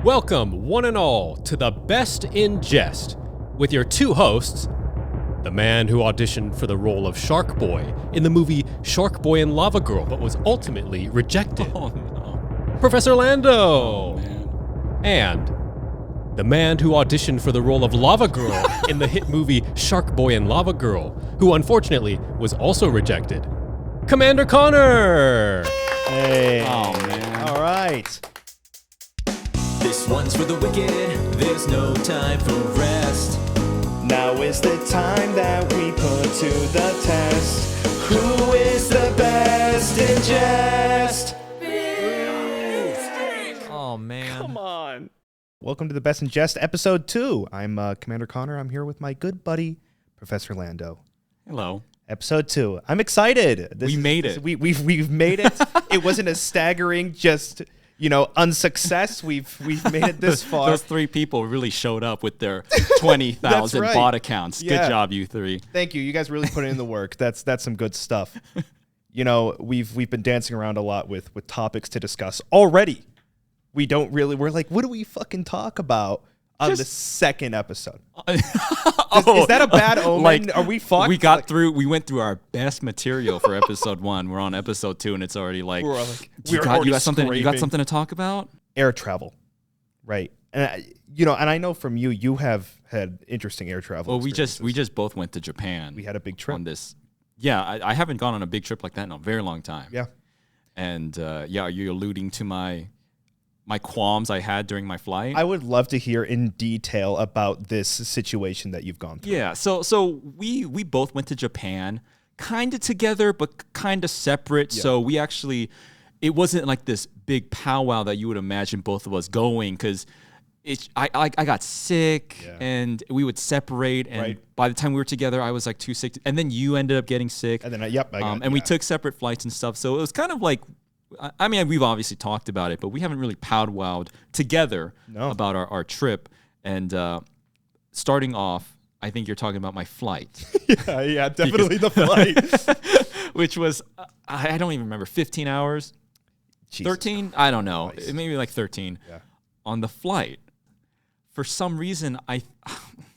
Welcome, one and all, to the Best in Jest, with your two hosts, the man who auditioned for the role of Shark Boy in the movie Shark Boy and Lava Girl, but was ultimately rejected. Oh, no. Professor Lando! Oh, man. And the man who auditioned for the role of Lava Girl in the hit movie Shark Boy and Lava Girl, who unfortunately was also rejected, Commander Connor! Hey. Oh, man. All right. This one's for the wicked, there's no time for rest. Now is the time that we put to the test. Who is the best in jest? Oh, man. Come on. Welcome to the Best in Jest, episode 2. I'm Commander Connor. I'm here with my good buddy, Professor Lando. Hello. Episode 2. I'm excited. We made it. We've made it. It wasn't a staggering unsuccess. We've made it this far. Those three people really showed up with their 20,000 right. bot accounts. Yeah. Good job, you three. Thank you. You guys really put in the work. That's some good stuff. You know, we've been dancing around a lot with topics to discuss already. We're like, what do we fucking talk about on the second episode? Is that a bad omen? Are we fucked? We went through our best material for episode 1. We're on episode 2 and it's already like, you got something to talk about? Air travel. Right. And I know from you have had interesting air travel. Well, we just both went to Japan. We had a big trip on this. Yeah, I haven't gone on a big trip like that in a very long time. Yeah. And are you alluding to my qualms I had during my flight? I would love to hear in detail about this situation that you've gone through. Yeah, so we both went to Japan, kind of together, but kind of separate. Yeah. So we actually, it wasn't like this big powwow that you would imagine both of us going, because I got sick and we would separate, and by the time we were together, I was like too sick, and then you ended up getting sick. And then we took separate flights and stuff. So it was kind of like, I mean, we've obviously talked about it, but we haven't really powwowed together about our trip. And starting off, I think you're talking about my flight. yeah, definitely the flight. Which was, I don't even remember, 15 hours? Jesus 13? I don't know. Christ. Maybe like 13 on the flight. For some reason, oh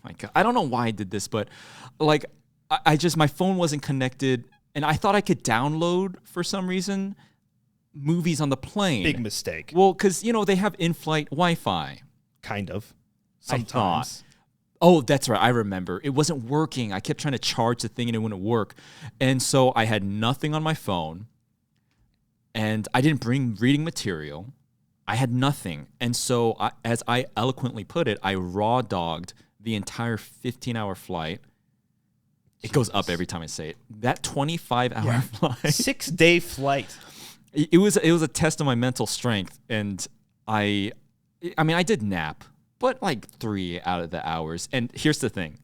my God, I don't know why I did this, but like, my phone wasn't connected, and I thought I could download for some reason movies on the plane. Big mistake. Well, because, they have in-flight Wi-Fi. Kind of. Sometimes. Oh, that's right. I remember. It wasn't working. I kept trying to charge the thing and it wouldn't work. And so I had nothing on my phone. And I didn't bring reading material. I had nothing. And so, as I eloquently put it, I raw dogged the entire 15-hour flight. It goes up every time I say it. That 25-hour flight. 6-day flight. It was a test of my mental strength, and I did nap, but like 3 out of the hours. And here's the thing.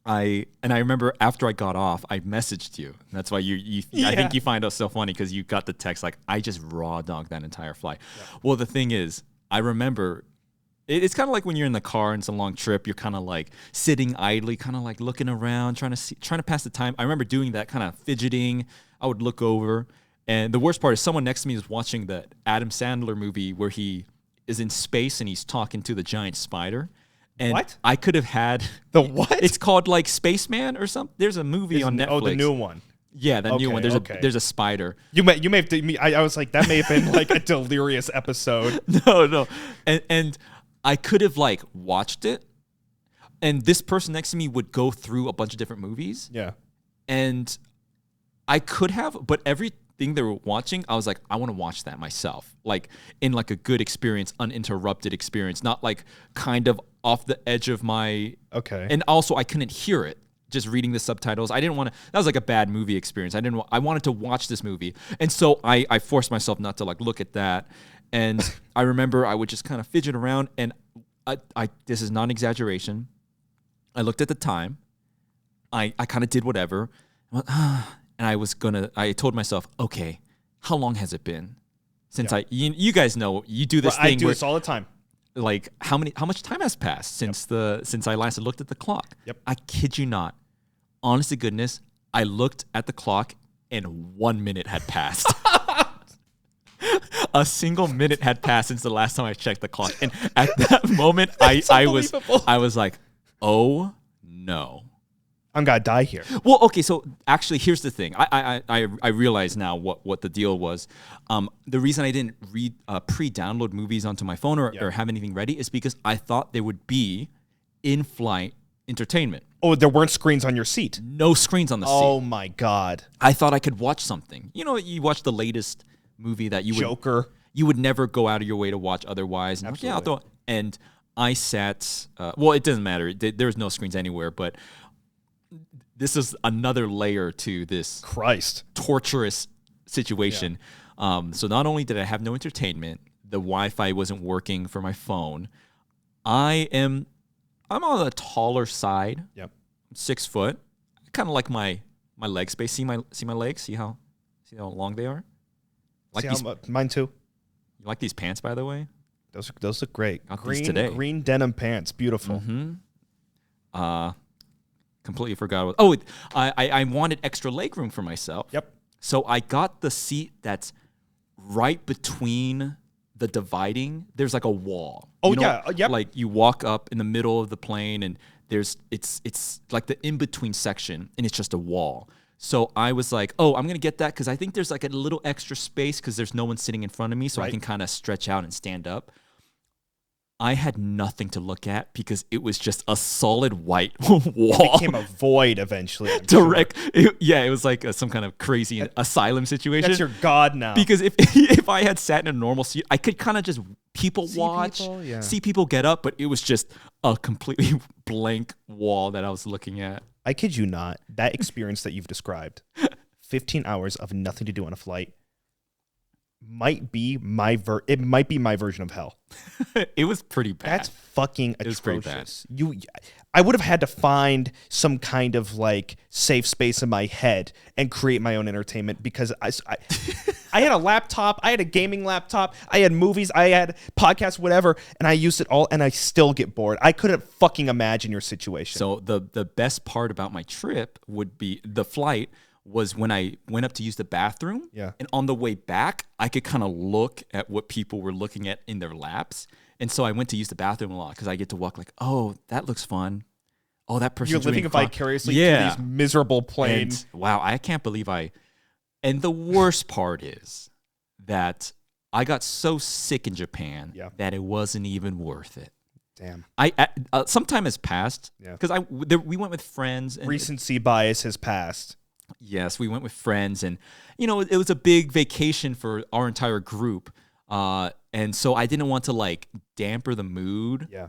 I remember after I got off, I messaged you. That's why I think you find it so funny, because you got the text like, I just raw dogged that entire flight. Yeah. Well, the thing is, I remember it's kind of like when you're in the car and it's a long trip, you're kind of like sitting idly, kind of like looking around, trying to pass the time. I remember doing that, kind of fidgeting. I would look over. And the worst part is someone next to me is watching the Adam Sandler movie where he is in space and he's talking to the giant spider. And what? I could have had... The what? It's called like Spaceman or something. There's a movie on Netflix. Oh, the new one. Yeah, the new one. There's a spider. You may have... I was like, that may have been like a delirious episode. No. And I could have like watched it. And this person next to me would go through a bunch of different movies. Yeah. And I could have, but everything they were watching, I was like, I want to watch that myself, like in like a good experience, uninterrupted experience, not like kind of off the edge of my. Okay. And also, I couldn't hear it just reading the subtitles. I didn't want to. That was like a bad movie experience. I wanted to watch this movie, and so I forced myself not to like look at that. And I remember I would just kind of fidget around, and I this is not an exaggeration. I looked at the time. I kind of did whatever. And I told myself, okay, how long has it been since you guys know, you do this thing. I do this all the time. Like how much time has passed since I last looked at the clock? Yep. I kid you not. Honest to goodness, I looked at the clock and 1 minute had passed. a single minute had passed since the last time I checked the clock, and at that moment, I was like, "Oh no." I'm gonna die here. Well, okay, so actually, here's the thing. I realize now what the deal was. The reason I didn't pre-download movies onto my phone or have anything ready is because I thought there would be in-flight entertainment. Oh, there weren't screens on your seat. No screens on the seat. Oh my God. I thought I could watch something. You know, you watch the latest movie that Joker. You would never go out of your way to watch otherwise. And Absolutely. I'll throw, and I sat. Well, it doesn't matter. There's no screens anywhere, but this is another layer to this Christ. torturous situation. So not only did I have no entertainment, the Wi-Fi wasn't working for my phone. I'm on the taller side. Yep. I'm 6 foot. I kind of like my leg space. See my legs? See how long they are? Mine too. You like these pants, by the way? Those look great. Got these today. Green denim pants. Beautiful. Completely forgot. I wanted extra leg room for myself. Yep. So I got the seat that's right between the dividing. There's like a wall. Oh, You know, yeah. Yep. Like you walk up in the middle of the plane and it's like the in-between section and it's just a wall. So I was like, oh, I'm going to get that because I think there's like a little extra space because there's no one sitting in front of me so I can kind of stretch out and stand up. I had nothing to look at because it was just a solid white wall. It became a void eventually. I'm Direct. sure. It was like some kind of crazy asylum situation. That's your God now. Because if I had sat in a normal seat, I could kind of just watch, people, see people get up, but it was just a completely blank wall that I was looking at. I kid you not. That experience that you've described, 15 hours of nothing to do on a flight, might be my version of hell. It was pretty bad. That's fucking was pretty bad. atrocious. I would have had to find some kind of like safe space in my head and create my own entertainment because I had a laptop, I had a gaming laptop, I had movies, I had podcasts, whatever, and I used it all, and I still get bored. I couldn't fucking imagine your situation. So the best part about my trip would be the flight was when I went up to use the bathroom. Yeah. And on the way back, I could kind of look at what people were looking at in their laps. And so I went to use the bathroom a lot because I get to walk like, oh, that looks fun. Oh, that person's You're living doing vicariously through these miserable planes. And, wow, I can't believe And the worst part is that I got so sick in Japan that it wasn't even worth it. Damn. Some time has passed because we went with friends. And Recency bias has passed. Yes, we went with friends, and it was a big vacation for our entire group, and so I didn't want to like damper the mood. Yeah,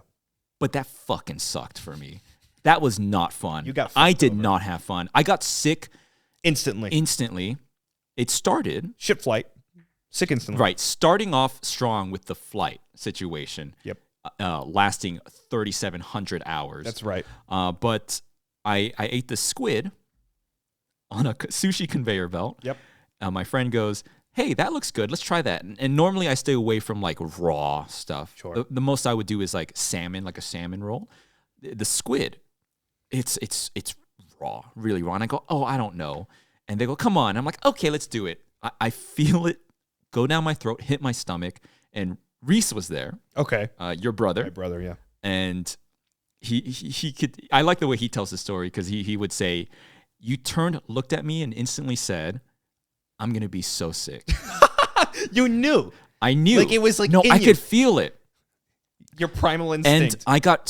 but that fucking sucked for me. That was not fun. I did not have fun. I got sick instantly. It started shit flight, sick instantly. Right, starting off strong with the flight situation. Yep, lasting 3,700 hours. That's right. But I ate the squid on a sushi conveyor belt. Yep. My friend goes, hey, that looks good. Let's try that. And normally I stay away from like raw stuff. Sure. The most I would do is like salmon, like a salmon roll. The squid, it's raw, really raw. And I go, oh, I don't know. And they go, come on. I'm like, okay, let's do it. I feel it go down my throat, hit my stomach. And Reese was there. Okay. Your brother. My brother, yeah. And he could, I like the way he tells the story because he would say, you turned, looked at me, and instantly said, I'm going to be so sick. You knew. I knew. Like it was like no, I could feel it. Your primal instinct. And I got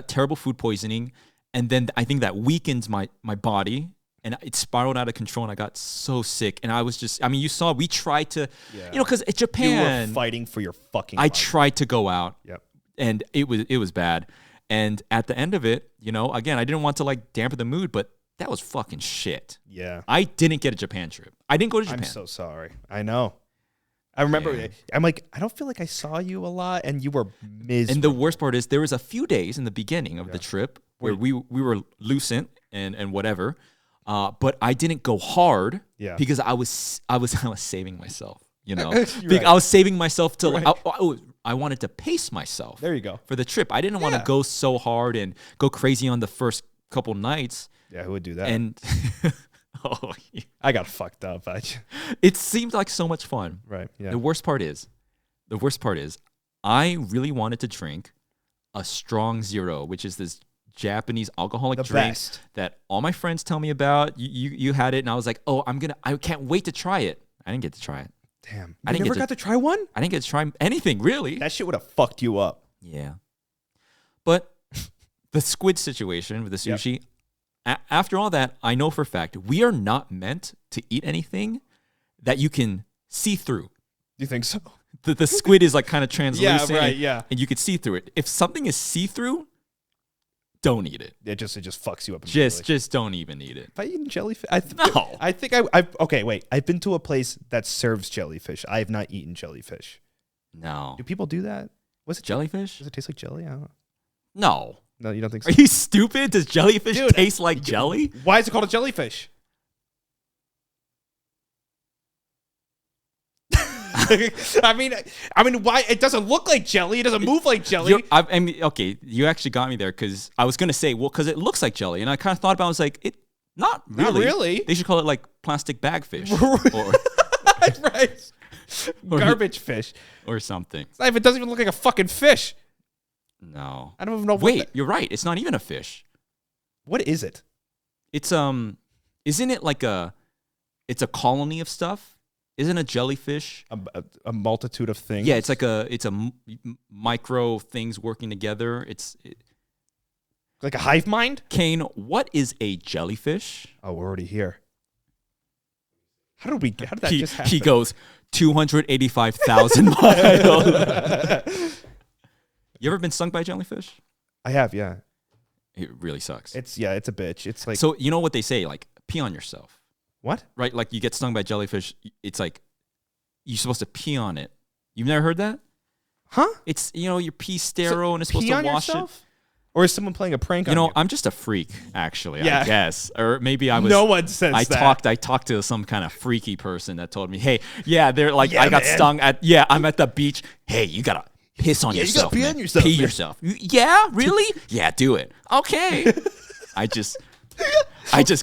terrible food poisoning. And then I think that weakened my body. And it spiraled out of control. And I got so sick. And I was just, you saw, we tried to, because it's Japan. You were fighting for your fucking life. life. Tried to go out. Yep. And it was bad. And at the end of it, again, I didn't want to like dampen the mood, but that was fucking shit. Yeah. I didn't get a Japan trip. I didn't go to Japan. I'm so sorry. I know. I remember. I'm like, I don't feel like I saw you a lot, and you were miserable. And the worst part is there was a few days in the beginning of the trip where we were lucent and whatever, but I didn't go hard because I was saving myself. Right. I was saving myself to I wanted to pace myself. There you go. For the trip. I didn't want to go so hard and go crazy on the first couple nights. Yeah, who would do that? And Oh, I got fucked up. it seemed like so much fun. Right. Yeah. The worst part is, I really wanted to drink a strong zero, which is this Japanese alcoholic The drink best. that all my friends tell me about. You had it, and I was like, oh, I can't wait to try it. I didn't get to try it. Damn. I didn't never get got to try one? I didn't get to try anything really. That shit would have fucked you up. Yeah. But the squid situation with the Yep. sushi, after all that, I know for a fact we are not meant to eat anything that you can see through. You think so? The squid is like kind of translucent. right, yeah. And you could see through it. If something is see-through, don't eat it. It just fucks you up. Just don't even eat it. Have I eaten jellyfish? No. I think okay, wait. I've been to a place that serves jellyfish. I have not eaten jellyfish. No. Do people do that? Was it Jellyfish? Does it taste like jelly? I don't know. No. No, you don't think so? Are you stupid? Does jellyfish Dude, taste like jelly? Why is it called a jellyfish? I mean, why? It doesn't look like jelly. It doesn't move like jelly. I mean, okay, you actually got me there because I was gonna say, well, because it looks like jelly, and I kind of thought about it, I was like, not really. Not really. They should call it like plastic bag fish or Right. Garbage fish. or something. It doesn't even look like a fucking fish. No. I don't even know. Wait, you're right. It's not even a fish. What is it? It's isn't it like it's a colony of stuff? Isn't a jellyfish? A multitude of things. Yeah, it's a micro things working together. Like a hive mind. Kane, what is a jellyfish? Oh, we're already here. How did that just happen? He goes 285,000 miles. You ever been stung by a jellyfish? I have, yeah. It really sucks. It's a bitch. It's like, So you know what they say, like pee on yourself, what? right? Like you get stung by a jellyfish, it's like you're supposed to pee on it. You've never heard that? Huh? It's your pee sterile and it's supposed Pee to on wash yourself? Or is someone playing a prank it. on you? I'm just a freak, actually. Yeah. I guess, or maybe I was. No one says I that. I talked to some kind of freaky person that told me, "Hey, yeah, they're like, Yeah, I got man. stung at. Yeah, I'm at the beach. Hey, you gotta piss on Yeah, you yourself. gotta pee man. on yourself, Pee man." yourself. Yeah, really? Yeah, do it. Okay. I just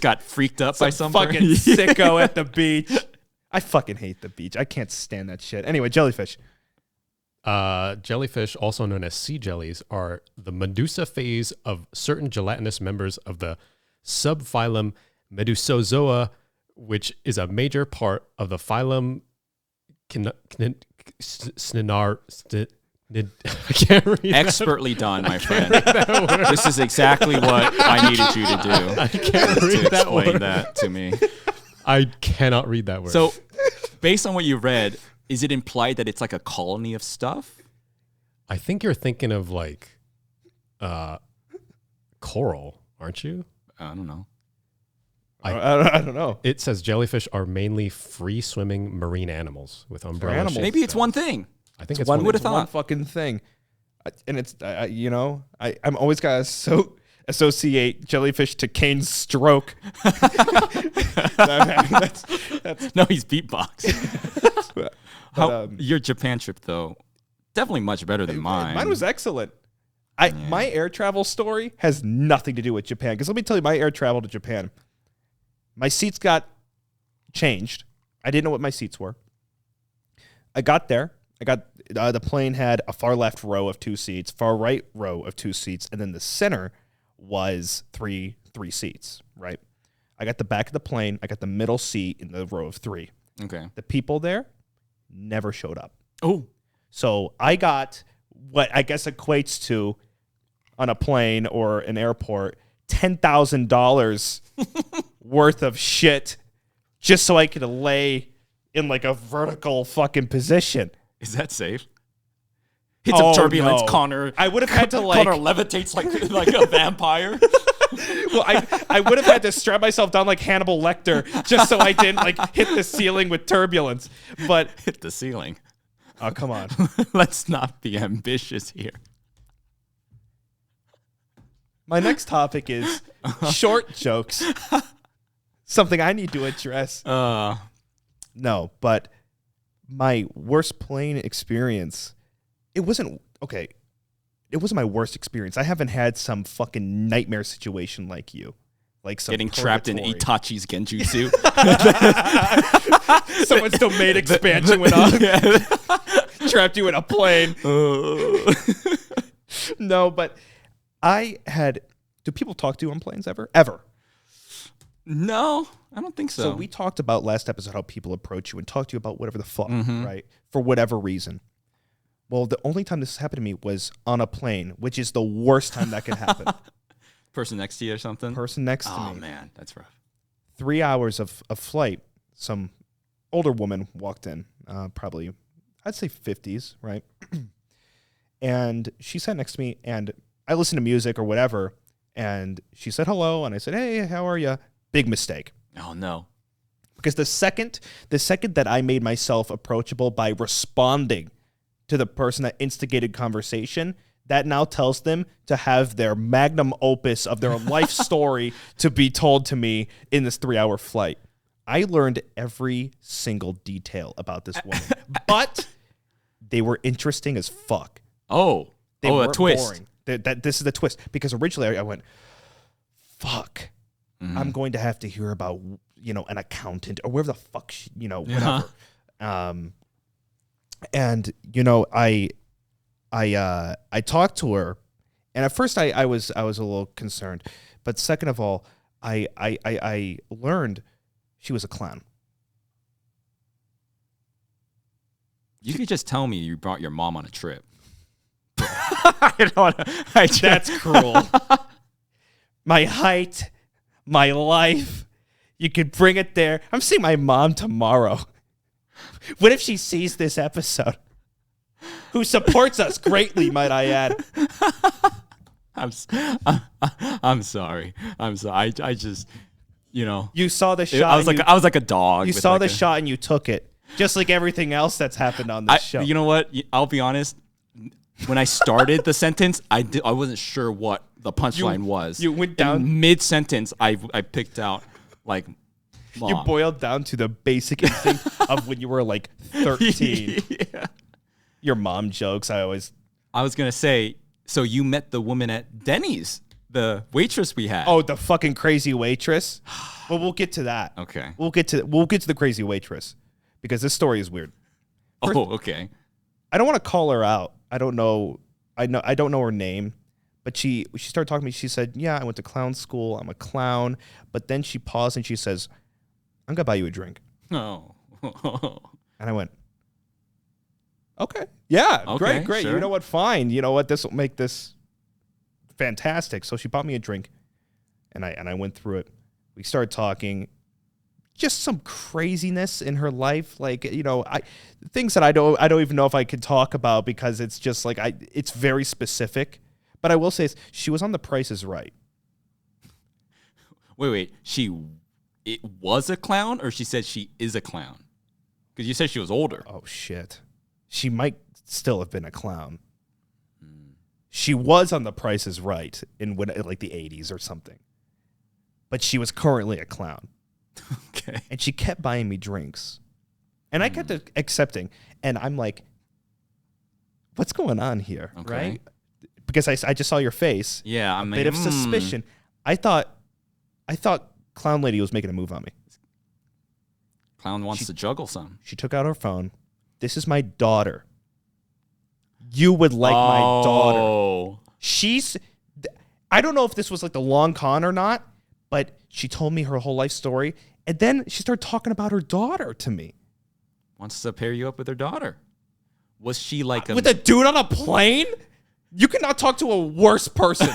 got freaked up by some fucking sicko at the beach. I fucking hate the beach. I can't stand that shit. Anyway, jellyfish. Jellyfish, also known as sea jellies, are the medusa phase of certain gelatinous members of the subphylum Medusozoa, which is a major part of the phylum I can't read that. Expertly done, my friend. This is exactly what I needed you to do. I can't To read that explain word. that to me. I cannot read that word. So, based on what you read, is it implied that it's like a colony of stuff? I think you're thinking of like coral, aren't you? I don't know. I don't know. It says jellyfish are mainly free swimming marine animals with umbrella animals. shaped Maybe it's fins. one thing. I think it's one one. would It's have one thought. fucking thing. And it's, I'm always got to associate jellyfish to Kane's stroke. That's No, he's beatbox. but, How your Japan trip though? Definitely much better than mine. Mine was excellent. My air travel story has nothing to do with Japan. Because let me tell you, my air travel to Japan, my seats got changed. I didn't know what my seats were. I got there. The plane had a far left row of 2 seats, far right row of 2 seats, and then the center was three seats, right? I got the back of the plane. I got the middle seat in the row of 3. Okay. The people there never showed up. Oh. So I got what I guess equates to on a plane or an airport $10,000 worth of shit just so I could lay in like a vertical fucking position. Is that safe? Hits of turbulence, no. Connor. I would have had to like Connor levitates like a vampire. well, I would have had to strap myself down like Hannibal Lecter just so I didn't like hit the ceiling with turbulence. But Hit the ceiling. oh come on. Let's not be ambitious here. My next topic is short jokes. Something I need to address. No, but my worst plane experience, it wasn't okay. It wasn't my worst experience. I haven't had some fucking nightmare situation like you. like some Getting trapped in purgatory. Itachi's genjutsu. Someone's domain expansion went off. Trapped you in a plane. No, but I had. Do people talk to you on planes ever? Ever? No, I don't think so. So we talked about last episode how people approach you and talk to you about whatever the fuck, right? For whatever reason. Well, the only time this happened to me was on a plane, which is the worst time that could happen. Person next to you or something? Person next to me. Oh, man, that's rough. 3 hours of flight. Some older woman walked in, probably, I'd say 50s, right? And she sat next to me, and I listened to music or whatever, and she said hello, and I said, hey, how are you? Big mistake. Oh, no. Because the second that I made myself approachable by responding to the person that instigated conversation, that now tells them to have their magnum opus of their life story to be told to me in this 3-hour flight. I learned every single detail about this woman, but they were interesting as fuck. Oh, They a weren't twist. boring. This is the twist, because originally I went, fuck, I'm going to have to hear about, an accountant or wherever the fuck, whatever. And, I talked to her, and at first I was a little concerned, but second of all, I learned she was a clown. You could just tell me you brought your mom on a trip. That's cruel. My height, my life, you could bring it there. I'm seeing my mom tomorrow. What if she sees this episode? Who supports us greatly, might I add. I'm sorry. I just, You saw the shot. I was like a dog. You with saw like the a- shot and you took it. Just like everything else that's happened on this show. You know what? I'll be honest. When I started the sentence, I wasn't sure what the punchline was. you went down- In mid-sentence. I picked out like mom. You boiled down to the basic instinct of when you were like 13. Yeah. Your mom jokes. I was gonna say. So you met the woman at Denny's, the waitress we had. Oh, the fucking crazy waitress. Well, we'll get to that. Okay. We'll get to the crazy waitress because this story is weird. Okay. I don't want to call her out. I don't know her name, but she started talking to me. She said, "Yeah, I went to clown school. I'm a clown." But then she paused and she says, "I'm gonna buy you a drink." Oh. And I went, "Okay, yeah, Okay, great. sure. You know what? Fine. You know what? This will make this fantastic." So she bought me a drink, and I went through it. We started talking. Just some craziness in her life, like things that I don't even know if I could talk about because it's just like it's very specific. But I will say she was on The Price is Right. Wait. It was a clown, or she said she is a clown? Because you said she was older. Oh shit, she might still have been a clown. She was on The Price is Right in like the 80s or something, but she was currently a clown. Okay. And she kept buying me drinks. And I kept accepting. And I'm like, what's going on here? Okay. Right? Because I just saw your face. Yeah, I'm A bit of suspicion. I thought Clown Lady was making a move on me. Clown wants to juggle some. She took out her phone. This is my daughter. You would like my daughter. Oh. I don't know if this was like the long con or not, but she told me her whole life story. And then she started talking about her daughter to me. Wants to pair you up with her daughter. Was she like With a dude on a plane? You cannot talk to a worse person.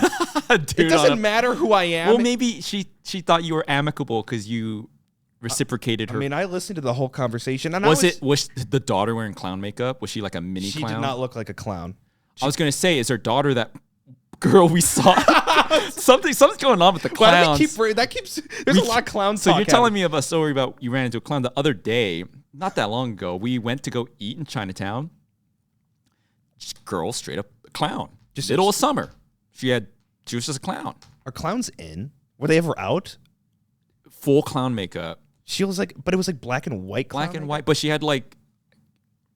dude It doesn't matter who I am. Well, maybe she thought you were amicable because you reciprocated her. I mean, I listened to the whole conversation. And was the daughter wearing clown makeup? Was she like a mini She clown? did not look like a clown. I was gonna say, is her daughter that girl we saw? Something's going on with the clowns. There's a lot of clown So talk you're telling happening. me of a story about you ran into a clown the other day, not that long ago. We went to go eat in Chinatown. Just girl, straight up a clown. Just middle of summer. She was just a clown. Are clowns in? Were they ever out? Full clown makeup. She was like, but it was like black and white clown Black and makeup? white, but she had like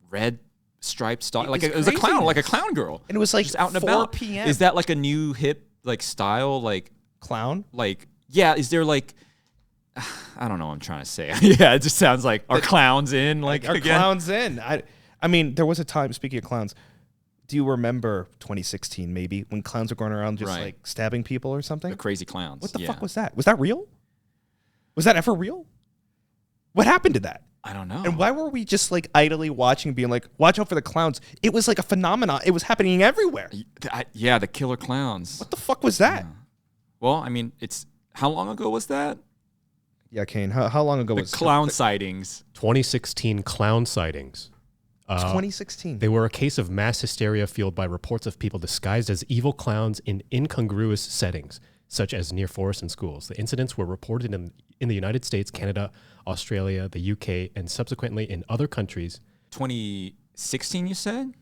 red striped stock. Like was it was a clown, like a craziness. clown girl. And it was like just out and 4 about. p.m. Is that like a new hip like style? Like Clown? like Yeah, is there like, I don't know what I'm trying to say. Yeah, it just sounds like, are clowns in? Like, Are again? clowns in? I mean, there was a time, speaking of clowns, do you remember 2016 maybe, when clowns were going around just like stabbing people or something? The crazy clowns. What the fuck was that? Was that real? Was that ever real? What happened to that? I don't know. And why were we just like idly watching, being like, watch out for the clowns? It was like a phenomenon. It was happening everywhere. Yeah, the killer clowns. What the fuck was that? Yeah. Well, I mean, how long ago was that? Yeah, Kane, how long ago was Clown sightings? 2016 clown sightings. 2016. They were a case of mass hysteria fueled by reports of people disguised as evil clowns in incongruous settings, such as near forests and schools. The incidents were reported in the United States, Canada, Australia, the UK, and subsequently in other countries. 2016, you said?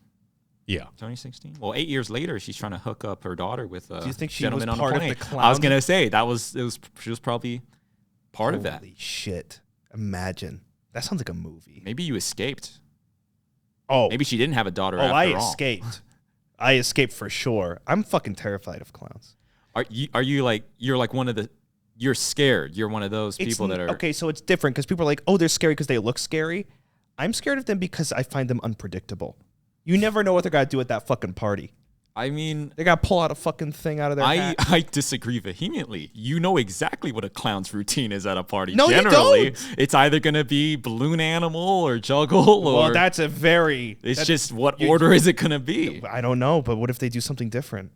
Yeah. 2016. Well, 8 years later, she's trying to hook up her daughter with a Do you think she gentleman was on a part of plane. the clown? I was gonna say she was probably part of that. Holy shit. Imagine. That sounds like a movie. Maybe you escaped. Oh. Maybe she didn't have a daughter. Oh, after I all. escaped. I escaped for sure. I'm fucking terrified of clowns. Are you like one of the? You're scared. You're one of those people that are Okay, so it's different because people are like, oh, they're scary because they look scary. I'm scared of them because I find them unpredictable. You never know what they're going to do at that fucking party. I mean, They got to pull out a fucking thing out of their hat. I disagree vehemently. You know exactly what a clown's routine is at a party. No, you Generally, don't. it's either going to be balloon animal or juggle or Well, that's a very... it's just what order is it going to be? I don't know, but what if they do something different?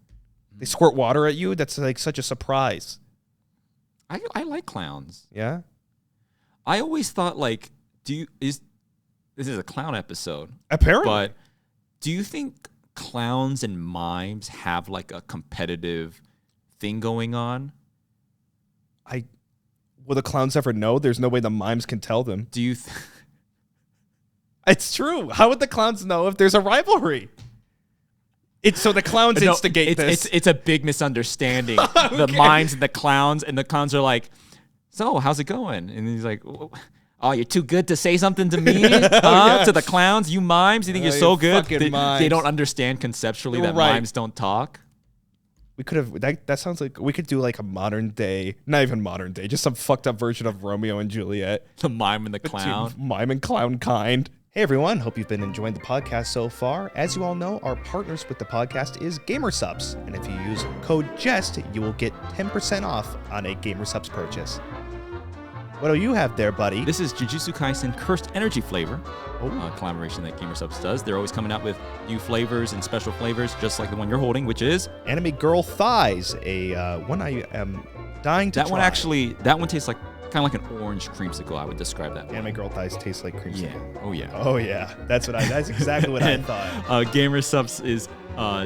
They squirt water at you? That's like such a surprise. I like clowns. Yeah? I always thought like, this is a clown episode, Apparently. but do you think clowns and mimes have like a competitive thing going on? Will the clowns ever know? There's no way the mimes can tell them. Do you? It's true. How would the clowns know if there's a rivalry? So the clowns No, instigate this. It's a big misunderstanding. The mimes and the clowns are like, so how's it going? And he's like, oh, you're too good to say something to me? To the clowns, you mimes, you think you're so you good? fucking mimes. They don't understand conceptually that Right. mimes don't talk. We could have that sounds like we could do like a modern day, not even modern day, just some fucked up version of Romeo and Juliet. The mime and the clown. Mime and clown kind. Hey everyone, hope you've been enjoying the podcast so far. As you all know, our partners with the podcast is Gamersupps, and if you use code Jest, you will get 10% off on a Gamersupps purchase. What do you have there, buddy? This is Jujutsu Kaisen Cursed Energy flavor, Oh. collaboration that Gamersupps does. They're always coming out with new flavors and special flavors, just like the one you're holding, which is Anime Girl Thighs, a one I am dying to that try. one. That one tastes like kind of like an orange creamsicle. I would describe that one. Anime Girl Thighs taste like creamsicle. Yeah. Oh yeah. Oh yeah, that's exactly what I And, thought. Gamersupps is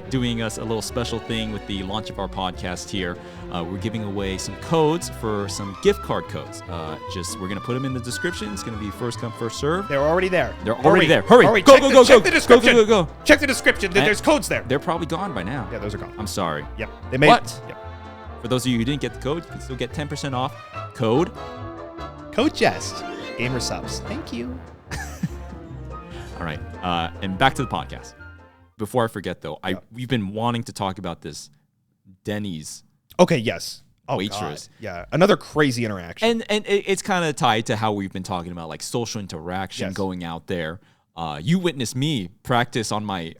doing us a little special thing with the launch of our podcast here. We're giving away some codes for some gift card codes. We're gonna put them in the description. It's gonna be first come, first serve. They're already there. They're already there. Hurry. Hurry. Go, Check go, the- go, check go. the description. Go, go, go, go. Check the description. There's codes there. They're probably gone by now. Yeah, those are gone. I'm sorry. Yep. They made What? Yep. For those of you who didn't get the code, you can still get 10% off. Code. Code Jest. Gamersupps. Thank you. All right. And back to the podcast. Before I forget, though, we've been wanting to talk about this Denny's Okay. Yes. Oh, waitress. God. Yeah. Another crazy interaction. And it's kind of tied to how we've been talking about like social interaction, Yes. going out there. You witnessed me practice on my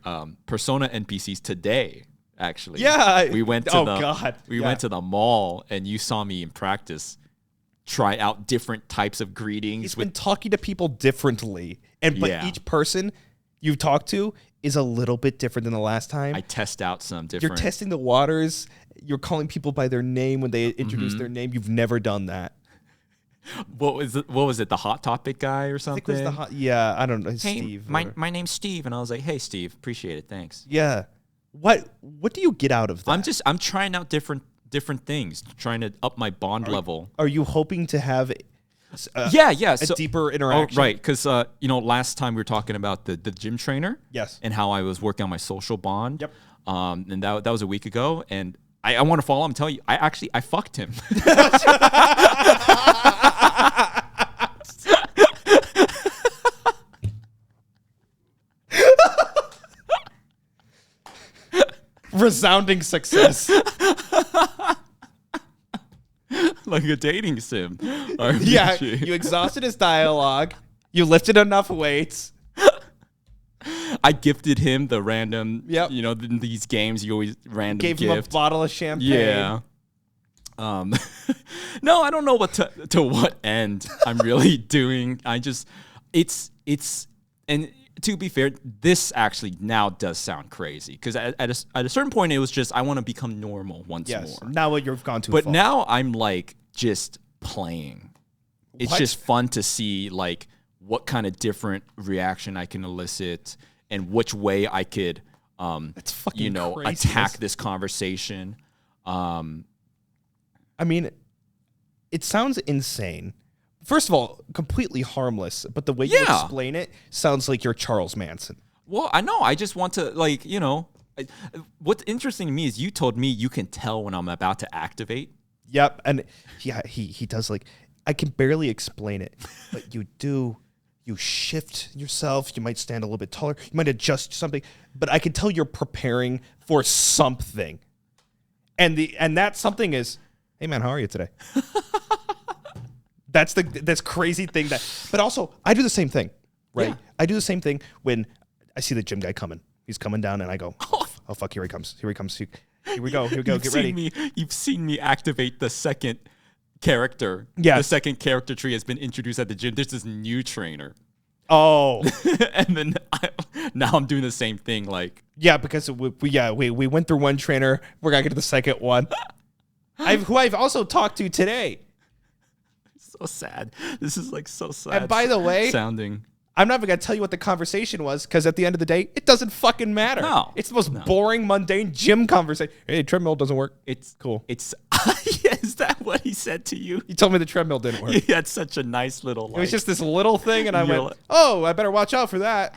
Persona NPCs today. Actually, Yeah, we went to went to the mall, and you saw me in practice try out different types of greetings. He's been talking to people differently, but Yeah. each person you've talked to is a little bit different than the last time. I test out some You're different. testing the waters. You're calling people by their name when they introduce Mm-hmm. their name. You've never done that. What was it? What was it? The Hot Topic guy or I something? think it was yeah, I don't know. Hey, Steve. my name's Steve, and I was like, "Hey, Steve, appreciate it, thanks." Yeah. What do you get out of that? I'm trying out different things, trying to up my bond level. Are you hoping to have Yeah. a So, deeper interaction? right, because last time we were talking about the gym trainer. Yes. And how I was working on my social bond. Yep. And that was a week ago, and I want to follow him and tell you, I fucked him. Resounding success. like a dating sim. Yeah, you exhausted his dialogue. You lifted enough weights. I gifted him the random, Yep. these games you always random Gave gift. him a bottle of champagne. Yeah. No, I don't know what to what end I'm really doing. It's and to be fair, this actually now does sound crazy because at a certain point it was just I want to become normal once more. Now you've gone too But far. now I'm like just playing. It's What? just fun to see like what kind of different reaction I can elicit and which way I could That's fucking craziness. attack this conversation. I mean, it sounds insane. First of all, completely harmless, but the way you Yeah. explain it sounds like you're Charles Manson. Well, I know. I just want to what's interesting to me is you told me you can tell when I'm about to activate. Yep, and yeah, he does like I can barely explain it, but you do. You shift yourself. You might stand a little bit taller. You might adjust something, but I can tell you're preparing for something. And that something is, hey man, how are you today? That's this crazy thing but also I do the same thing, right? Yeah. I do the same thing when I see the gym guy coming. He's coming down and I go, oh fuck, here he comes. Here we go. Get ready. You've seen me activate the second character. Yeah. The second character tree has been introduced at the gym. There's this new trainer. Oh. And then now I'm doing the same thing. Like, Yeah, because we went through one trainer. We're gonna get to the second one. Who I've also talked to today. so sad. This is like so sad. And by the way, sounding. I'm not even gonna tell you what the conversation was because at the end of the day, it doesn't fucking matter. No. It's the most boring, mundane gym conversation. Hey, treadmill doesn't work. It's Cool. It's yeah, is that what he said to you? You told me the treadmill didn't work. He had such a nice little. It was just this little thing, and I You're went, like- "Oh, I better watch out for that."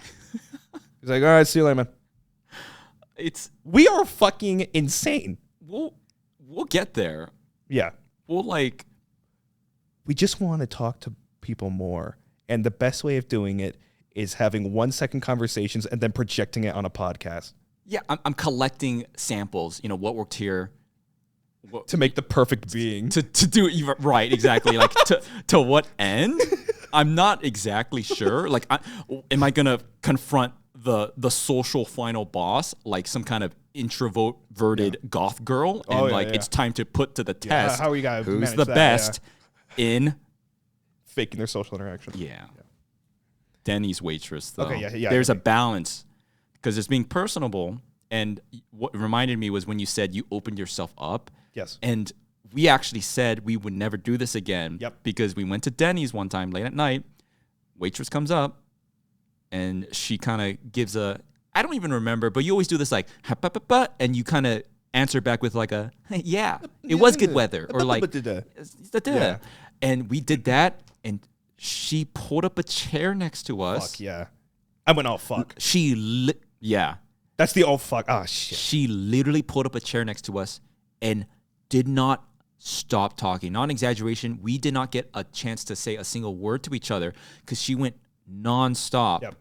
He's like, "All right, see you later, man." We are fucking insane. We'll get there. Yeah. We just want to talk to people more. And the best way of doing it is having 1 second conversations and then projecting it on a podcast. Yeah, I'm collecting samples. What worked here. To make the perfect being. To do it right, exactly. Like to what end? I'm not exactly sure. Like, am I gonna confront the social final boss like some kind of introverted goth girl? And it's time to put to the test. How are you guys? Who's the best in faking their social interaction? Yeah. Denny's waitress, though. Okay, yeah. There's a balance because it's being personable. And what reminded me was when you said you opened yourself up. Yes. And we actually said we would never do this again. Yep. Because we went to Denny's one time late at night. Waitress comes up and she kind of gives I don't even remember, but you always do this like, and you kind of answer back with like yeah, it was good weather. Or like, Yeah. And we did that. And she pulled up a chair next to us. Fuck yeah. I went, oh fuck. Yeah. That's the oh fuck. Oh shit. She literally pulled up a chair next to us and did not stop talking. Not an exaggeration. We did not get a chance to say a single word to each other because she went nonstop. Yep.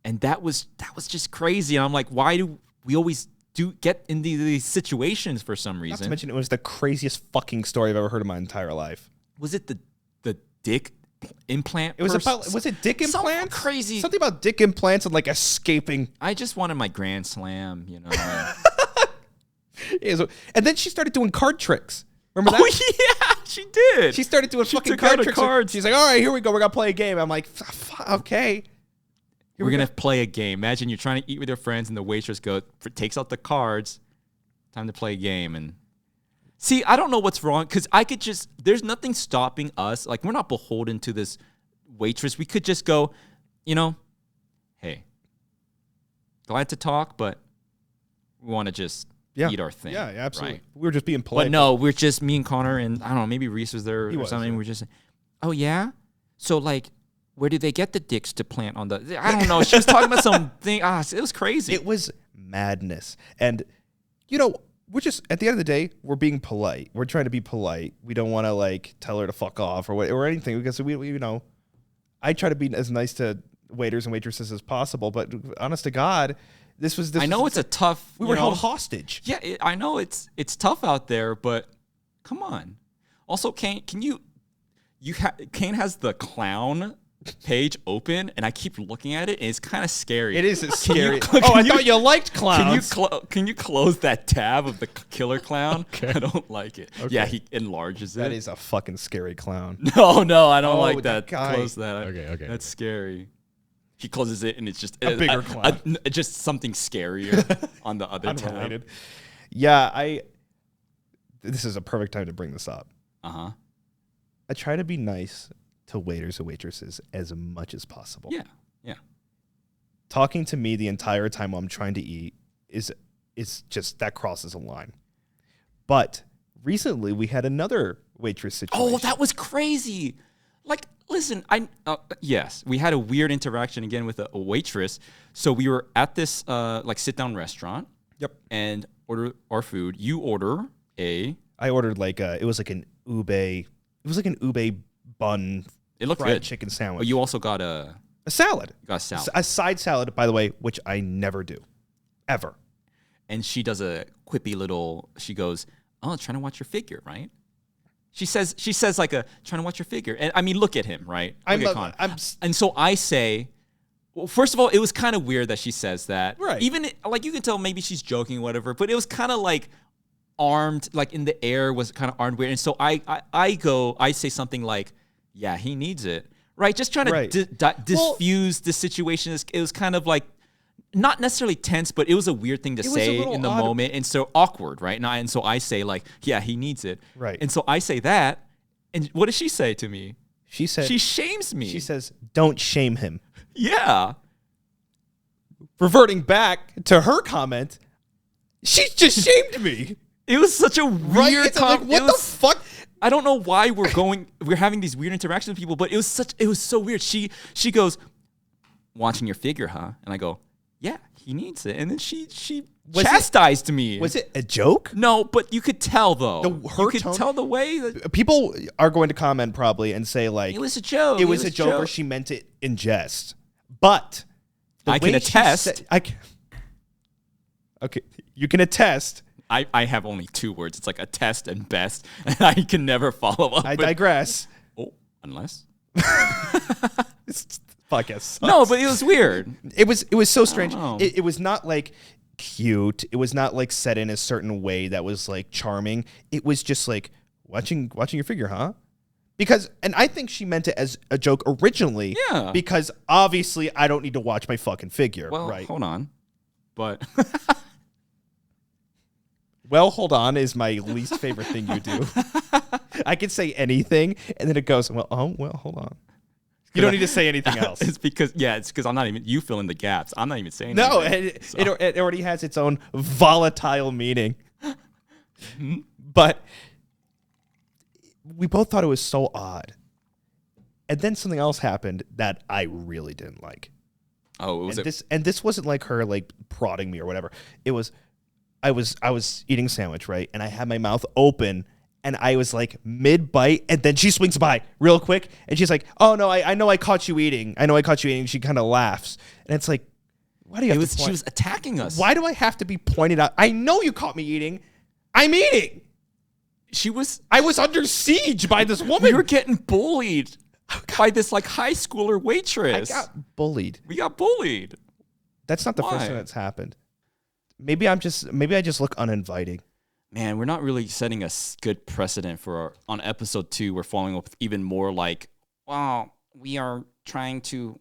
And that was just crazy. And I'm like, why do we always get in these situations for some reason? Not to mention, it was the craziest fucking story I've ever heard in my entire life. Was it the dick implant? It was was it dick Something implants? crazy. Something about dick implants and like escaping. I just wanted my Grand Slam, And then she started doing card tricks. Remember that? Oh yeah, she did. She started doing fucking took card out her tricks. cards. She's like, all right, here we go. We're going to play a game. I'm like, okay. We're going to play a game. Imagine you're trying to eat with your friends and the waitress takes out the cards. Time to play a game. And see, I don't know what's wrong because there's nothing stopping us. Like, we're not beholden to this waitress. We could just go, hey, glad to talk, but we want to just eat our thing. Yeah, absolutely. Right? We were just being polite. But no, we're just me and Connor and I don't know, maybe Reese was there or something. Yeah. We're just, oh yeah? So like, where do they get the dicks to plant on the? I don't know. She was talking about something. It was crazy. It was madness. And, we're just, at the end of the day, we're being polite. We're trying to be polite. We don't want to, like, tell her to fuck off or anything because, I try to be as nice to waiters and waitresses as possible. But honest to God, this was. I know it's a tough. We were held hostage. Yeah, I know it's tough out there, but come on. Also, Kane Kane has the clown page open, and I keep looking at it, and it's kind of scary. It is scary. I thought you liked clowns. Can you close that tab of the killer clown? Okay. I don't like it. Okay. Yeah, he enlarges it. That is a fucking scary clown. No, I don't like that. Guy. Close that. Okay. That's scary. He closes it, and it's just a bigger clown. Just something scarier on the other tab. Yeah, this is a perfect time to bring this up. Uh-huh. I try to be nice to waiters and waitresses as much as possible. Yeah. Talking to me the entire time while I'm trying to eat is just, that crosses a line. But recently we had another waitress situation. Oh, that was crazy. Like, listen, yes, we had a weird interaction again with a waitress. So we were at this sit-down restaurant. Yep. And order our food. You order I ordered it was like an ube bun. It looked fried good. Chicken sandwich. But you also got a salad. You got a salad. A side salad, by the way, which I never do, ever. And she does a quippy little. She goes, "Oh, trying to watch your figure, right?" She says trying to watch your figure. And I mean, look at him, right? And so I say, well, first of all, it was kind of weird that she says that. Right. Even you can tell maybe she's joking or whatever, but it was kind of like armed, like in the air was kind of armed weird. And so I say something like, yeah, he needs it. Right. Just trying to diffuse the situation. It was kind of like not necessarily tense, but it was a weird thing to say in the moment. And so awkward. Right. And so I say yeah, he needs it. Right. And so I say that. And what does she say to me? She shames me. She says, don't shame him. Yeah. Reverting back to her comment, she just shamed me. It was such a weird comment. What the fuck? I don't know why we're having these weird interactions with people, but it was so weird. She goes, watching your figure, huh? And I go, yeah, he needs it. And then she chastised me. Was it a joke? No, but you could tell though. You could tell the way that people are going to comment probably and say like, it was a joke. It was a joke, or she meant it in jest. But I can attest. Okay, you can attest. I have only 2 words. It's like attest and best, and I can never follow up. I digress. Oh, unless. This podcast sucks. No, but it was weird. It was so strange. It was not like cute. It was not like set in a certain way that was like charming. It was just like watching your figure, huh? And I think she meant it as a joke originally. Yeah. Because obviously I don't need to watch my fucking figure. Well, right? Hold on. But well, hold on is my least favorite thing you do. I can say anything, and then it goes, well, hold on. You don't need to say anything else. It's because I'm not even, you fill in the gaps. I'm not even saying no, anything. it already has its own volatile meaning. But we both thought it was so odd. And then something else happened that I really didn't like. Oh, this wasn't like her like prodding me or whatever. It was I was eating a sandwich, right? And I had my mouth open and I was like mid bite, and then she swings by real quick and she's like, "Oh no, I know I caught you eating. I know I caught you eating." She kind of laughs. And it's like, why do you have to point? She was attacking us. Why do I have to be pointed out? I know you caught me eating. I'm eating. I was under siege by this woman. We were getting bullied by this like high schooler waitress. I got bullied. We got bullied. That's not the first time that's happened. Maybe I just look uninviting. Man, we're not really setting a good precedent for on episode 2. We're following up with even more like, wow, we are trying to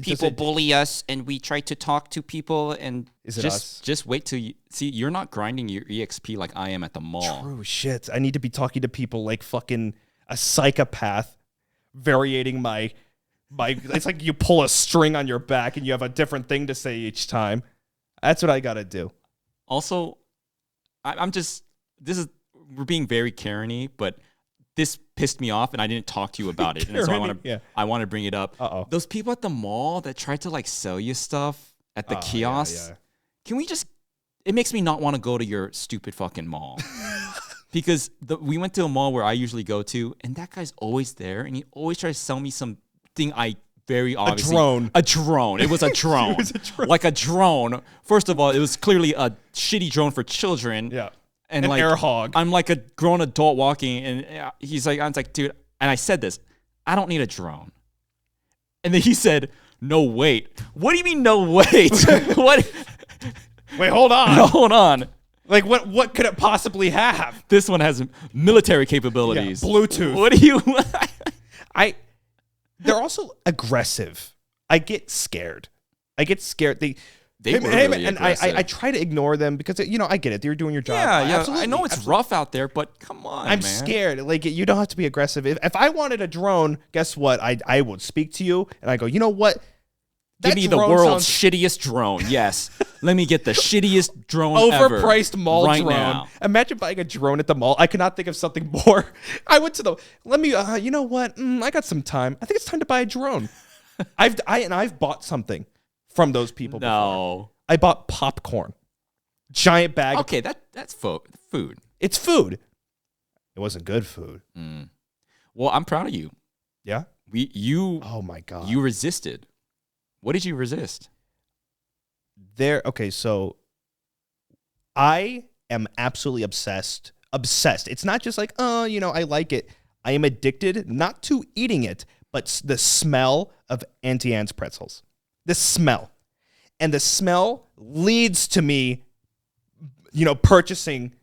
people bully us, and we try to talk to people, and just wait till you see. You're not grinding your EXP like I am at the mall. True shit. I need to be talking to people like fucking a psychopath, variating my. It's like you pull a string on your back and you have a different thing to say each time. That's what I gotta do. Also, we're being very Karen-y, but this pissed me off and I didn't talk to you about it. And so I want to bring it up. Those people at the mall that try to like sell you stuff at the kiosks. Can we it makes me not want to go to your stupid fucking mall. Because we went to a mall where I usually go to, and that guy's always there, and he always tries to sell me something I very obviously... A drone. It was a drone. Like a drone. First of all, it was clearly a shitty drone for children. Yeah. and An like air hog. I'm like a grown adult walking, and he's like, I was like, dude, and I said this, I don't need a drone. And then he said, no, wait. What do you mean, no, wait? What? Wait, hold on. No, hold on. Like, what could it possibly have? This one has military capabilities. Yeah, Bluetooth. What do you? They're also aggressive. I get scared. They They were really and aggressive. I try to ignore them because I get it. You're doing your job. Yeah. Absolutely, I know it's rough out there, but come on, I'm man. scared. Like, you don't have to be aggressive. If I wanted a drone, guess what? I would speak to you and I go, you know what? Give That me the drone world's sounds- shittiest drone. Yes. Let me get the shittiest drone ever. overpriced mall right drone. now. Imagine buying a drone at the mall. I could not think of something more. I went to the. Let me. You know what? I got some time. I think it's time to buy a drone. I've bought something from those people. Before. No. I bought popcorn, giant bag. Okay, that's food. It's food. It wasn't good food. Well, I'm proud of you. Yeah. You Oh my god. you resisted. What did you resist? Okay, so I am absolutely obsessed. Obsessed. It's not just like, I like it. I am addicted, not to eating it, but the smell of Auntie Anne's pretzels. The smell. And the smell leads to me, purchasing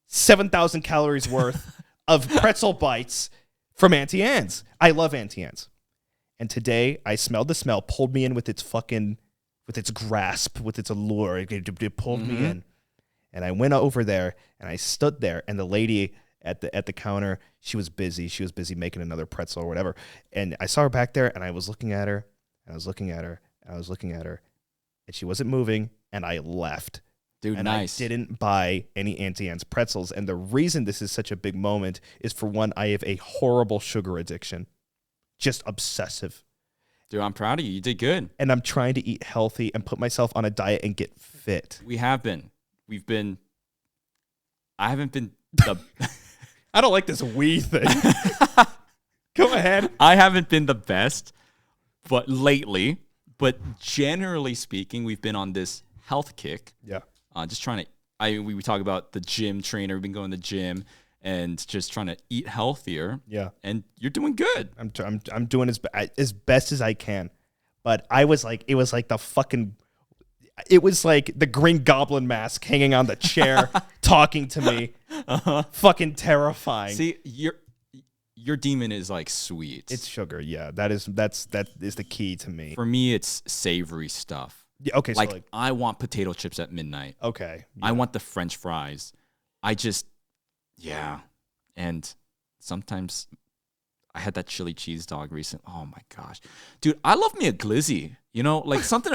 7,000 calories worth of pretzel bites from Auntie Anne's. I love Auntie Anne's. And today I smelled the smell, pulled me in with its grasp, with its allure. It pulled me in. And I went over there and I stood there, and the lady at the counter, she was busy. She was busy making another pretzel or whatever. And I saw her back there, and I was looking at her, and I was looking at her, and I was looking at her, and she wasn't moving, and I left. Dude, And nice. I didn't buy any Auntie Anne's pretzels. And the reason this is such a big moment is, for one, I have a horrible sugar addiction. Just obsessive. Dude, I'm proud of you. You did good. And I'm trying to eat healthy and put myself on a diet and get fit. We have been. I haven't been the I don't like this we thing. Go ahead. I haven't been the best, but lately, but generally speaking, we've been on this health kick. Yeah. Just trying to, we talk about the gym trainer. We've been going to the gym and just trying to eat healthier. Yeah. And you're doing good. I'm doing as best as I can. But it was like the Green Goblin mask hanging on the chair, talking to me. Fucking terrifying. See, your demon is like sweet. It's sugar. Yeah. That is the key to me. For me, it's savory stuff. Yeah, okay. Like, So like, I want potato chips at midnight. okay. I want the French fries. And sometimes I had that chili cheese dog recently. Oh my gosh. Dude, I love me a glizzy. Like something.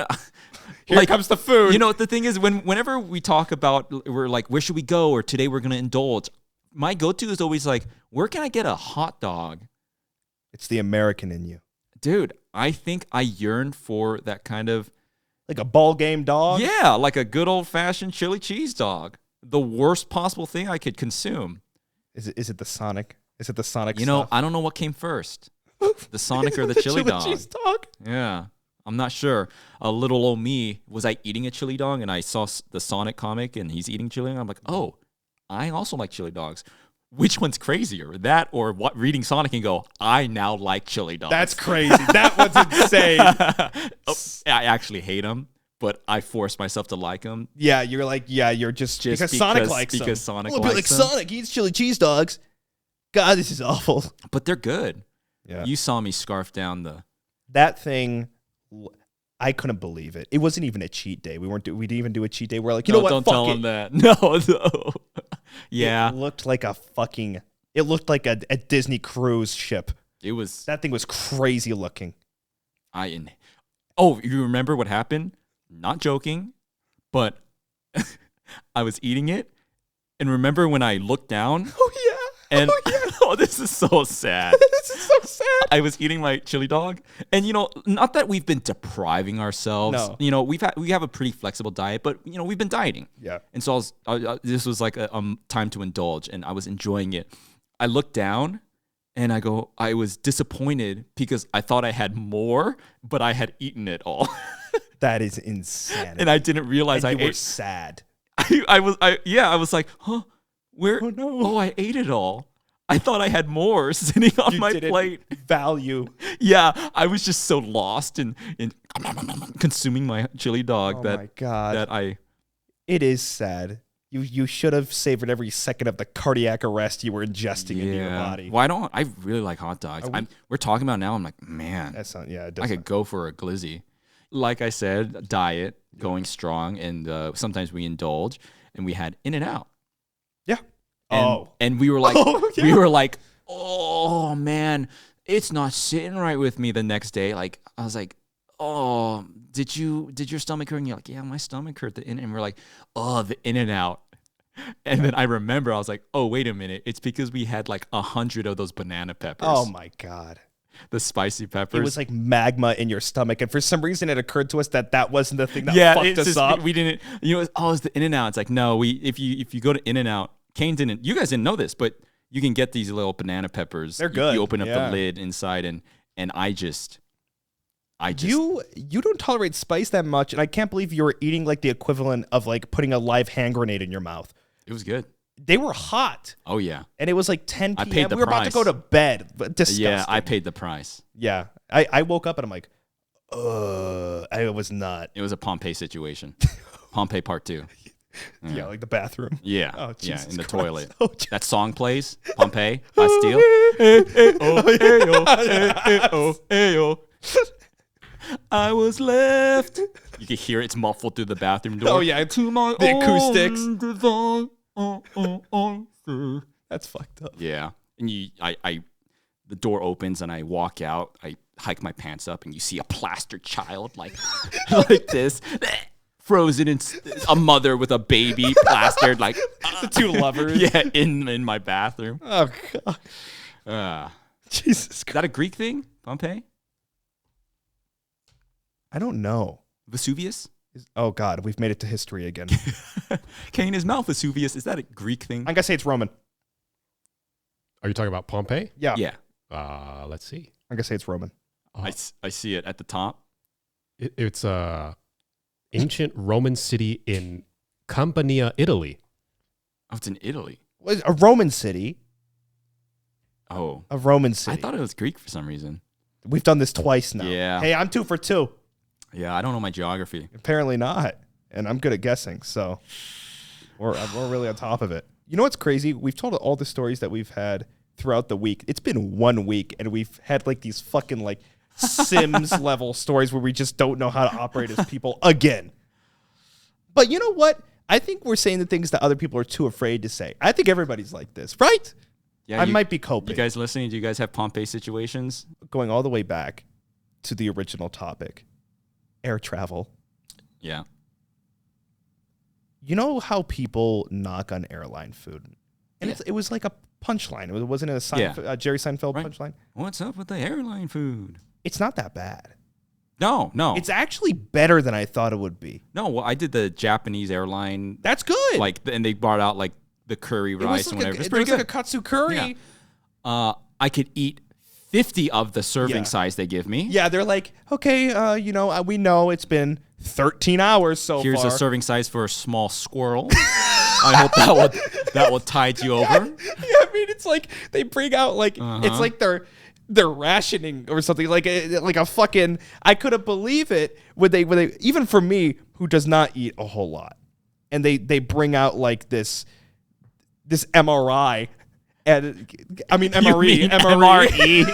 Here comes the food. The thing is, whenever we talk about, we're like, where should we go? Or today we're going to indulge. My go-to is always like, where can I get a hot dog? It's the American in you. Dude, I think I yearn for that kind of, Like a ball game dog? yeah, like a good old-fashioned chili cheese dog. The worst possible thing I could consume. Is it the Sonic? Is it the Sonic You know, stuff? I don't know what came first, the Sonic or the chili dog. cheese dog? Yeah, I'm not sure. A little old me, was I eating a chili dog? And I saw the Sonic comic, and he's eating chili dog. I'm like, oh, I also like chili dogs. Which one's crazier, that or what? Reading Sonic and go, I now like chili dogs. That's crazy. That was insane. I actually hate them, but I force myself to like them. Yeah, you're just because Sonic likes them. Because Sonic Well, it'd be likes like them. Sonic eats chili cheese dogs. God, this is awful. But they're good. Yeah. You saw me scarf down the. That thing, I couldn't believe it. It wasn't even a cheat day. We didn't even do a cheat day. We're like, you know what? Don't Fuck tell it. him that. No. Yeah. It looked like a Disney cruise ship. It was. That thing was crazy looking. Oh, you remember what happened? Not joking, but I was eating it, and remember when I looked down? Oh yeah. And oh yeah. oh, this is so sad. This is so sad. I was eating my chili dog, and not that we've been depriving ourselves. No. We have a pretty flexible diet, but we've been dieting. Yeah. And so this was like a time to indulge, and I was enjoying it. I looked down, and I was disappointed because I thought I had more, but I had eaten it all. That is insane. And I didn't realize and I you were ate. sad. I was like, huh? Where? Oh, no. Oh, I ate it all. I thought I had more sitting on my didn't plate. value. Yeah, I was just so lost in consuming my chili dog Oh that my God. that I. It is sad. You should have savored every second of the cardiac arrest you were ingesting into your body. Why don't I really like hot dogs? We're talking about now. I'm like, man, That's not. Yeah, it I does. could go for a glizzy. Like I said, diet going strong, and sometimes we indulge, and we had In-N-Out. Yeah. And we were like, Oh, yeah. we were like, oh man, it's not sitting right with me the next day. Like I was like, oh, did your stomach hurt? And you're like, yeah, my stomach hurt. And we're like, oh, the In-N-Out. And then I remember I was like, oh, wait a minute. It's because we had like 100 of those banana peppers. Oh my God. The spicy peppers. It was like magma in your stomach, and for some reason, it occurred to us that wasn't the thing that fucked it's us just, up. we didn't. It's the In-N-Out. It's like, no, if you go to In-N-Out, Kane didn't. You guys didn't know this, but you can get these little banana peppers. They're good. You open up Yeah. the lid inside, and I just. You don't tolerate spice that much, and I can't believe you were eating like the equivalent of like putting a live hand grenade in your mouth. It was good. They were hot, Oh yeah. and it was like 10 p.m. I paid the we were about to price. go to bed. But disgusting. Yeah, I paid the price. Yeah, I woke up and I'm like, I was not. It was a Pompeii situation. Pompeii Part 2. Yeah, like the bathroom. Yeah. Oh, yeah, Jesus in the Christ. toilet. Oh, That song plays, Pompeii by Steel. I was left. You can hear it's muffled through the bathroom door. Oh yeah, To my the acoustics. own divine. That's fucked up. Yeah. And the door opens and I walk out. I hike my pants up and you see a plastered child like this. Frozen in a mother with a baby plastered like The two lovers. yeah in my bathroom. Oh God. Jesus Is Christ. that a Greek thing? Pompeii? I don't know. Vesuvius? Oh God, we've made it to history again. Cain is Mount Vesuvius. Is that a Greek thing? I'm gonna say it's Roman. Are you talking about Pompeii? Yeah. Yeah. Let's see. I'm gonna say it's Roman. I see it at the top. It's a ancient Roman city in Campania, Italy. Oh, it's in Italy. Was a Roman city. Oh. A Roman city. I thought it was Greek for some reason. We've done this twice now. Yeah. Hey, I'm 2 for 2. Yeah, I don't know my geography. Apparently not. And I'm good at guessing, so we're really on top of it. You know what's crazy? We've told all the stories that we've had throughout the week. It's been 1 week, and we've had like these fucking like Sims level stories where we just don't know how to operate as people again. But you know what? I think we're saying the things that other people are too afraid to say. I think everybody's like this, right? Yeah, I might be coping. You guys listening? Do you guys have Pompeii situations? Going all the way back to the original topic, air travel. Yeah. You know how people knock on airline food? And it was like a punchline. It wasn't a Jerry Seinfeld Right. punchline. What's up with the airline food? It's not that bad. No. It's actually better than I thought it would be. No, well, I did the Japanese airline, That's good. and they brought out like the curry it rice was and like whatever. It's it pretty was good. like a katsu curry. Yeah. I could eat 50 of the serving Yeah. size they give me. Yeah, they're like, okay, we know it's been 13 hours so Here's far. a serving size for a small squirrel. I hope that will tide you over. Yeah, I mean, it's like they bring out like it's like they're rationing or something like a fucking. I couldn't believe it when they even for me who does not eat a whole lot, and they bring out like this MRI, and I mean MRE.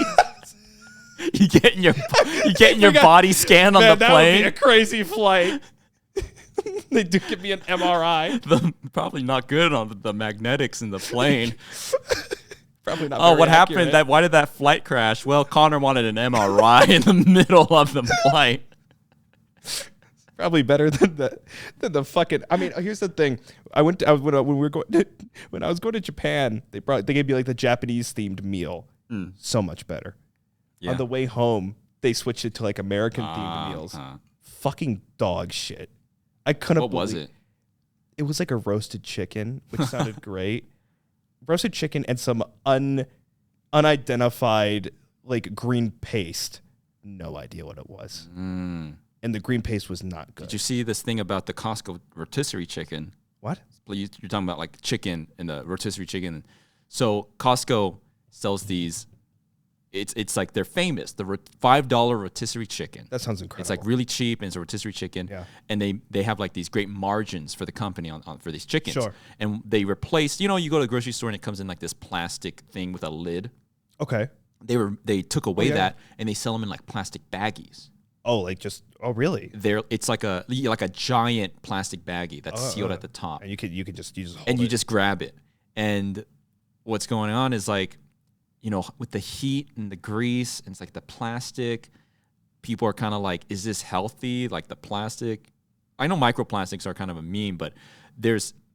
You getting your body scanned on the That would be a plane? crazy flight. They do give me an MRI. Probably not good on the magnetics in the plane. Probably not. Oh, very what accurate. happened? Why did that flight crash? Well, Connor wanted an MRI in the middle of the flight. Probably better than the fucking. I mean, here's the thing. When I was going to Japan, they gave me like the Japanese themed meal. So much better. Yeah. On the way home, they switched it to like American themed meals. Fucking dog shit. I couldn't. What was believe- it? It was like a roasted chicken, which sounded great. Roasted chicken and some unidentified like green paste. No idea what it was. And the green paste was not good. Did you see this thing about the Costco rotisserie chicken? What? You're talking about like chicken and the rotisserie chicken. So Costco sells these. It's like they're famous. The $5 rotisserie chicken. That sounds incredible. It's like really cheap, and it's a rotisserie chicken. Yeah. And they have like these great margins for the company on for these chickens. Sure. And they replaced. You know, you go to the grocery store and it comes in like this plastic thing with a lid. Okay. They took away yeah. that and they sell them in like plastic baggies. Oh, really? It's like a giant plastic baggie that's sealed at the top. And you could just hold and it. you just grab it. And what's going on is like, you know, with the heat and the grease, and it's like the plastic, people are kind of like, is this healthy? Like the plastic. I know microplastics are kind of a meme, but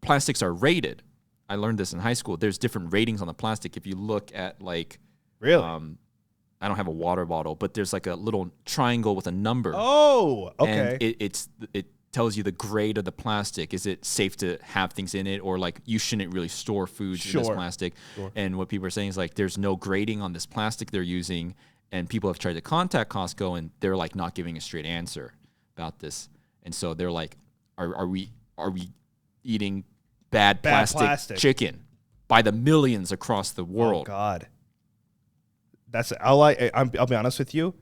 plastics are rated. I learned this in high school. There's different ratings on the plastic. If you look at like, really, I don't have a water bottle, but there's like a little triangle with a number. Oh, okay. And it tells you the grade of the plastic. Is it safe to have things in it, or like you shouldn't really store foods in this plastic? Sure. And what people are saying is like there's no grading on this plastic they're using, and people have tried to contact Costco and they're like not giving a straight answer about this. And so they're like, are we eating bad plastic chicken by the millions across the world? Oh God. I'll be honest with you.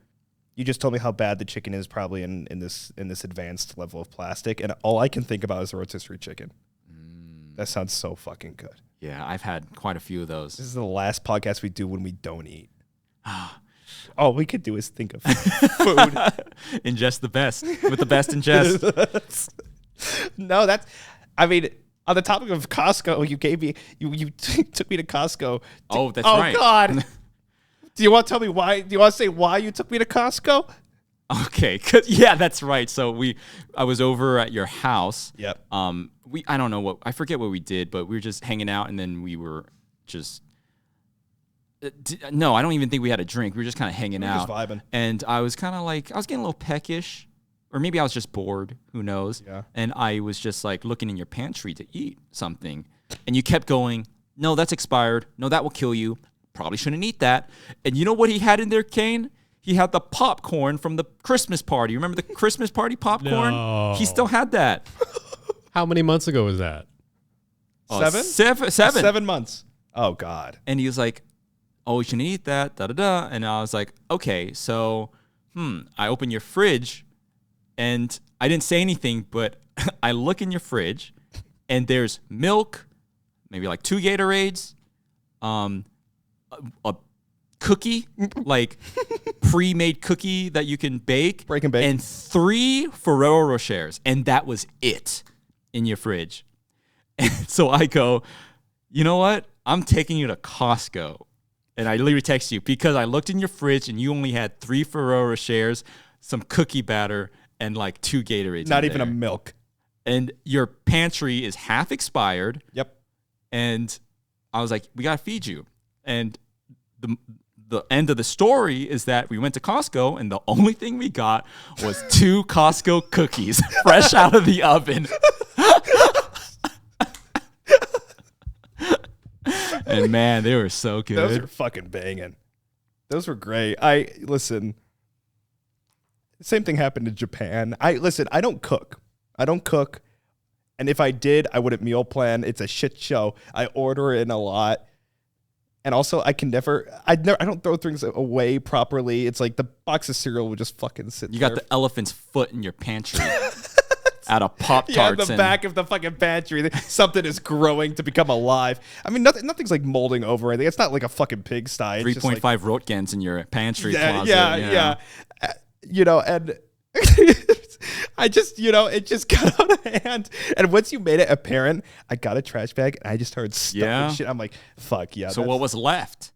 You just told me how bad the chicken is probably in this advanced level of plastic, and all I can think about is the rotisserie chicken. That sounds so fucking good. Yeah, I've had quite a few of those. This is the last podcast we do when we don't eat. All we could do is think of food. Ingest the best with the best ingest. No, on the topic of Costco, you gave me you took me to Costco. That's right. Oh God. Do you want to tell me why? Do you want to say why you took me to Costco? Okay, yeah, that's right. So I was over at your house. Yep. I don't know I forget what we did, but we were just hanging out, and then we were just. No, I don't even think we had a drink. We were just kind of hanging out, just vibing. And I was kind of like, I was getting a little peckish, or maybe I was just bored. Who knows? Yeah. And I was just like looking in your pantry to eat something, and you kept going, "No, that's expired. No, that will kill you. Probably shouldn't eat that." And you know what he had in there, Kane? He had the popcorn from the Christmas party. Remember the Christmas party popcorn? No. He still had that. How many months ago was that? 7? 7 months. Oh God. And he was like, "Oh, you shouldn't eat that, da-da-da." And I was like, okay, so, I open your fridge, and I didn't say anything, but I look in your fridge, and there's milk, maybe like 2 Gatorades, a cookie, like pre-made cookie that you can bake. Break and bake. And 3 Ferrero Rochers. And that was it in your fridge. And so I go, you know what? I'm taking you to Costco. And I literally text you because I looked in your fridge and you only had 3 Ferrero Rochers, some cookie batter, and like 2 Gatorades. Not even a milk. And your pantry is half expired. Yep. And I was like, we got to feed you. And the end of the story is that we went to Costco, and the only thing we got was 2 Costco cookies fresh out of the oven. And man, they were so good. Those are fucking banging. Those were great. Listen. Same thing happened in Japan. I don't cook. And if I did, I wouldn't meal plan. It's a shit show. I order in a lot. And also, I don't throw things away properly. It's like the box of cereal would just fucking sit there. You got the elephant's foot in your pantry out of Pop-Tarts. Yeah, the back of the fucking pantry. Something is growing to become alive. I mean, nothing's like molding over anything. It's not like a fucking pigsty. 3.5 Rotgens in your pantry closet. Yeah. And I just, it just got out of hand. And once you made it apparent, I got a trash bag and I just started stuffing shit. I'm like, fuck yeah. So what was left?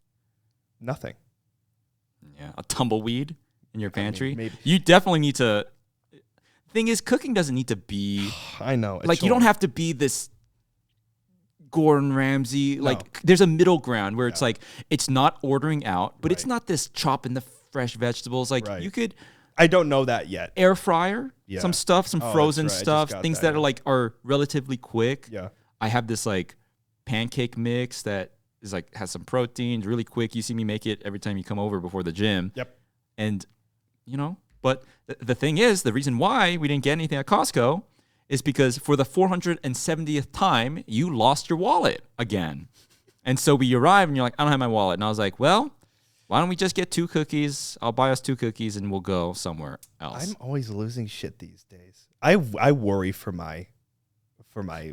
Nothing. Yeah, a tumbleweed in your pantry. Maybe. You definitely need to. Thing is, cooking doesn't need to be. I know. Like you don't have to be this Gordon Ramsay. Like there's a middle ground where it's like it's not ordering out, but it's not this chopping the fresh vegetables. Like you could. I don't know that yet. Air fryer, some stuff, some frozen stuff, things that are relatively quick. Yeah. I have this like pancake mix that is like has some proteins, really quick. You see me make it every time you come over before the gym. Yep. And but the thing is, the reason why we didn't get anything at Costco is because for the 470th time, you lost your wallet again. And so we arrive and you're like, I don't have my wallet. And I was like, well, why don't we just get 2 cookies? I'll buy us 2 cookies and we'll go somewhere else. I'm always losing shit these days. I worry for my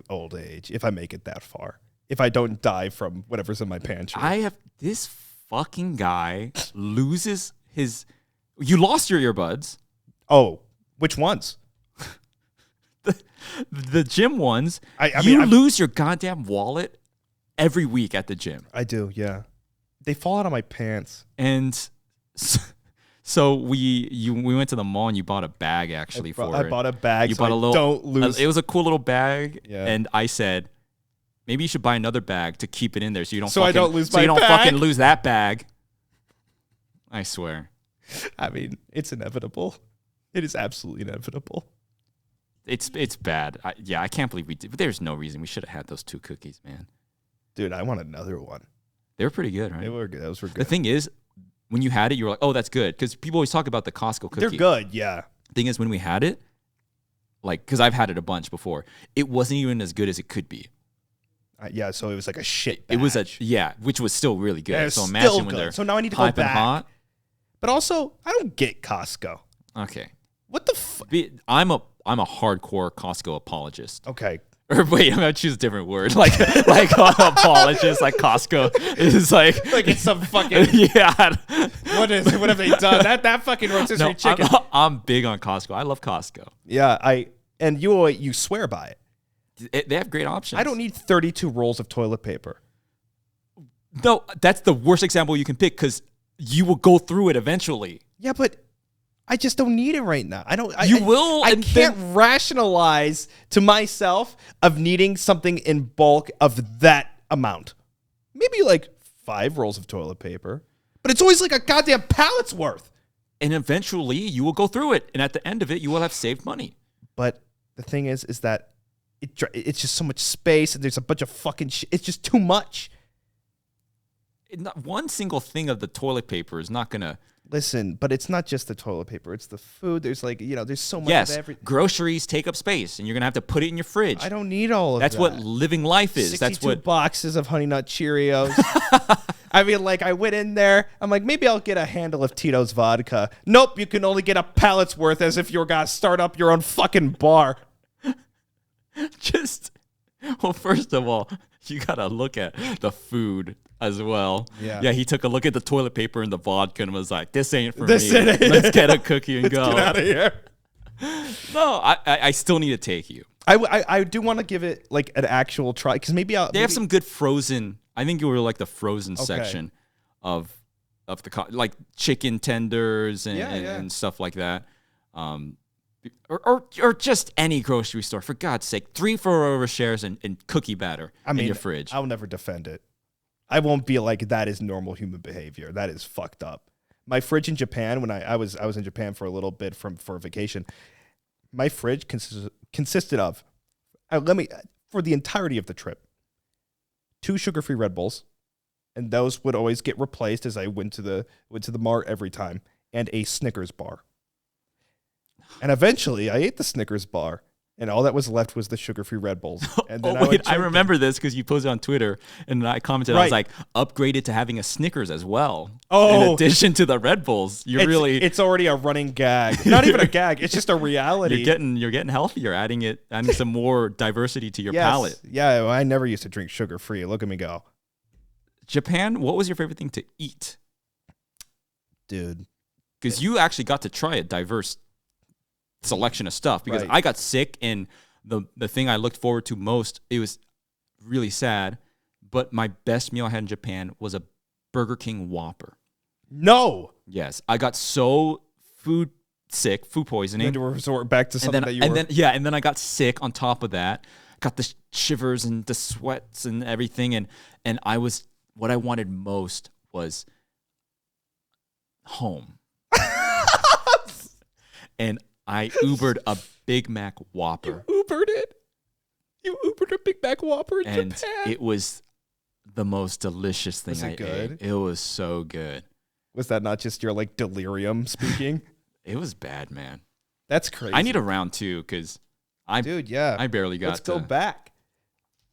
old age if I make it that far. If I don't die from whatever's in my pantry. This fucking guy loses his. You lost your earbuds. Oh, which ones? The gym ones. I you lose your goddamn wallet every week at the gym. I do, yeah. They fall out of my pants. And so we went to the mall and you bought a bag actually for it. I bought a bag. You so bought a little. Don't lose. It was a cool little bag. Yeah. And I said, maybe you should buy another bag to keep it in there so you don't. I don't lose my you don't bag. fucking lose that bag. I swear. I mean, it's inevitable. It is absolutely inevitable. It's bad. I can't believe we did. But there's no reason we should have had those 2 cookies, man. Dude, I want another one. They were pretty good, right? They were good. Those were good. The thing is, when you had it, you were like, "Oh, that's good," because people always talk about the Costco cookie. They're good, yeah. Thing is, when we had it, like, because I've had it a bunch before, it wasn't even as good as it could be. Yeah, so it was like a shit It was batch. which was still really good. Yeah, so it's imagine still when good. they're So now I need to go piping back. hot. But also, I don't get Costco. Okay, What the fuck? I'm a hardcore Costco apologist. Okay. Or wait, I'm gonna choose a different word. Like apologist. Like Costco is like It's some fucking yeah. what have they done? That fucking rotisserie No, chicken. I'm big on Costco. I love Costco. Yeah, and you swear by it. They have great options. I don't need 32 rolls of toilet paper. No, that's the worst example you can pick because you will go through it eventually. Yeah, but I just don't need it right now. I don't. You will, I and can't rationalize to myself of needing something in bulk of that amount. Maybe like 5 rolls of toilet paper, but it's always like a goddamn pallet's worth. And eventually you will go through it. And at the end of it, you will have saved money. But the thing is that it's just so much space and there's a bunch of fucking shit. It's just too much. Not one single thing of the toilet paper is not going to. Listen, but it's not just the toilet paper. It's the food. There's there's so much Yes, of everything. groceries take up space and you're going to have to put it in your fridge. I don't need all of That's that. what living life is. 62 That's what. boxes of Honey Nut Cheerios. I mean, like, I went in there. I'm like, maybe I'll get a handle of Tito's vodka. Nope, you can only get a pallet's worth as if you're going to start up your own fucking bar. Well, first of all, you got to look at the food as well. Yeah. He took a look at the toilet paper and the vodka and was like, this ain't for This me. ain't- Let's get a cookie and go. Get out of here. No, I still need to take you. I do want to give it, like, an actual try, because maybe They have some good frozen. I think you were like the frozen section of like chicken tenders and stuff like that. Or just any grocery store, for God's sake. 3 for-over shares and cookie batter in your fridge. I'll never defend it. I won't be like, that is normal human behavior. That is fucked up. My fridge in Japan, when I was in Japan for a little bit for vacation, my fridge consisted of, for the entirety of the trip, 2 sugar-free Red Bulls, and those would always get replaced as I went to the mart every time, and a Snickers bar. And eventually, I ate the Snickers bar, and all that was left was the sugar-free Red Bulls. And then I remember this because you posted on Twitter, and I commented. I was like, upgraded to having a Snickers as well. Oh. In addition to the Red Bulls, It's already a running gag. Not even a gag. It's just a reality. You're getting healthier, adding some more diversity to your palate. Yeah, well, I never used to drink sugar-free. Look at me go. Japan, what was your favorite thing to eat? Dude. Because you actually got to try a diverse selection of stuff, because Right. I got sick, and the thing I looked forward to most, it was really sad, but my best meal I had in Japan was a Burger King Whopper. No. Yes, I got so food poisoning. And to resort back to something and then I got sick on top of that. Got the shivers and the sweats and everything, and what I wanted most was home. And I Ubered a Big Mac Whopper. You Ubered it? You Ubered a Big Mac Whopper in And Japan? it was the most delicious thing Was I it good? ate. It was so good. Was that not just your, like, delirium speaking? It was bad, man. That's crazy. I need a round 2 because Dude, yeah. I barely got Let's go back.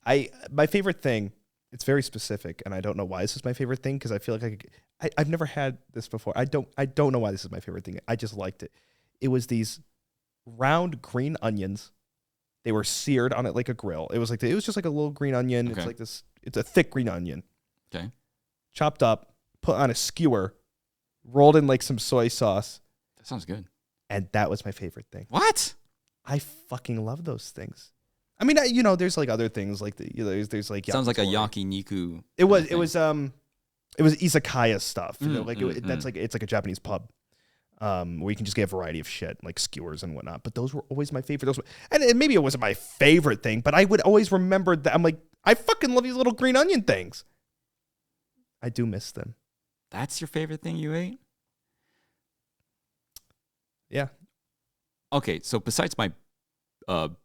My favorite thing, it's very specific, and I don't know why this is my favorite thing, because I feel like I've never had this before. I don't know why this is my favorite thing. I just liked it. It was these round green onions. They were seared on it like a grill. It was just like a little green onion. Okay. It's like this. It's a thick green onion. Okay. Chopped up, put on a skewer, rolled in like some soy sauce, That sounds good. and that was my favorite thing. What? I fucking love those things. I mean, there's like other things like there's like Sounds like a yakitori. yakiniku. It was thing. izakaya stuff. That's mm. like it's like a Japanese pub, where you can just get a variety of shit like skewers and whatnot. But those were always my favorite. And maybe it wasn't my favorite thing, but I would always remember that. I'm like, I fucking love these little green onion things. I do miss them. That's your favorite thing you ate? Yeah. Okay, so besides my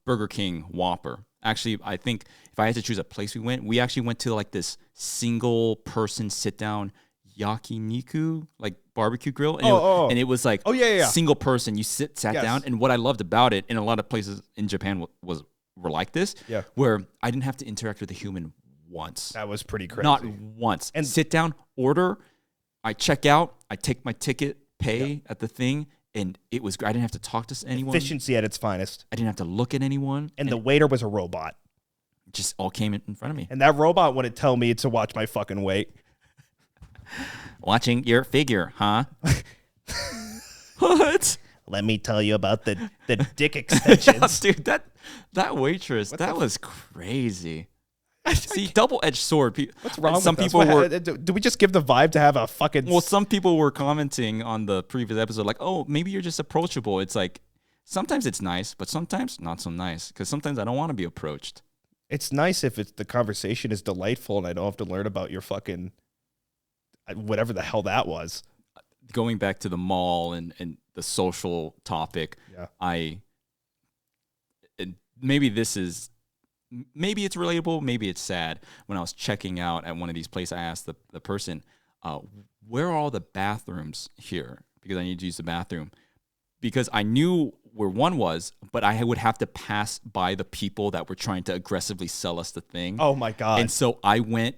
Burger King Whopper, actually, I think if I had to choose a place we actually went to like this single person sit down yakiniku, like barbecue grill. And, and it was like single person. You sat down. And what I loved about it, and a lot of places in Japan were like this, where I didn't have to interact with a human once. That was pretty crazy. Not once. And sit down, order, I check out, I take my ticket, pay at the thing, and it was great. I didn't have to talk to anyone. Efficiency at its finest. I didn't have to look at anyone. And the waiter was a robot. It just all came in front of me. And that robot wouldn't tell me to watch my fucking weight. Watching your figure, huh? What? Let me tell you about the dick extensions. Dude, that waitress, that was crazy. See, double-edged sword. What's wrong some with people us? Do we just give the vibe to have a fucking... Well, some people were commenting on the previous episode, like, oh, maybe you're just approachable. It's like, sometimes it's nice, but sometimes not so nice, because sometimes I don't want to be approached. It's nice if the conversation is delightful and I don't have to learn about your fucking... whatever the hell that was. Going back to the mall and the social topic, maybe it's relatable, maybe it's sad. When I was checking out at one of these places, I asked the person, where are all the bathrooms here? Because I need to use the bathroom. Because I knew where one was, but I would have to pass by the people that were trying to aggressively sell us the thing. Oh my God. And so I went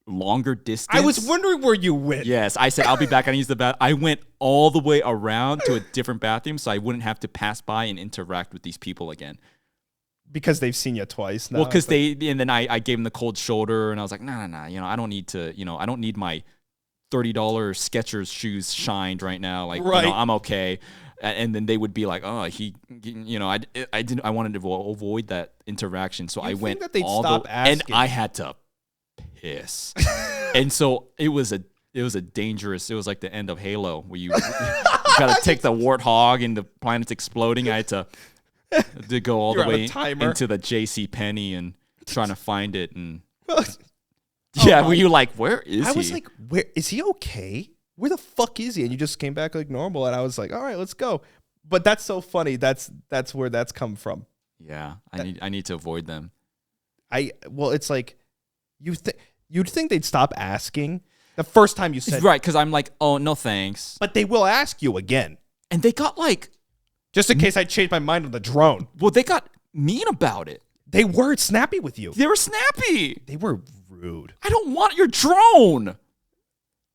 longer distance. I was wondering where you went. Yes, I said, I'll be back. I use the bathroom. I went all the way around to a different bathroom so I wouldn't have to pass by and interact with these people again. Because they've seen you twice now. Well, because and then I gave them the cold shoulder, and I was like, no, I don't need to, I don't need my $30 Skechers shoes shined right now. Like, I'm okay. And then they would be like, oh, I wanted to avoid that interaction, so I went that they'd all stop asking. and I had to piss, and so it was a dangerous. It was like the end of Halo, where you gotta take the warthog and the planet's exploding. I had to go all the way into the JC Penney and trying to find it, and were you like, where is he? I was like, where is he? Okay, where the fuck is he? And you just came back like normal, and I was like, all right, let's go. But that's so funny. That's where that's come from. Yeah, I need to avoid them. It's like you'd think they'd stop asking the first time you said right, because I'm like, oh no thanks. But they will ask you again, and they got like, just in case I changed my mind on the drone. Well, they got mean about it. They were snappy with you. They were snappy. They were rude. I don't want your drone.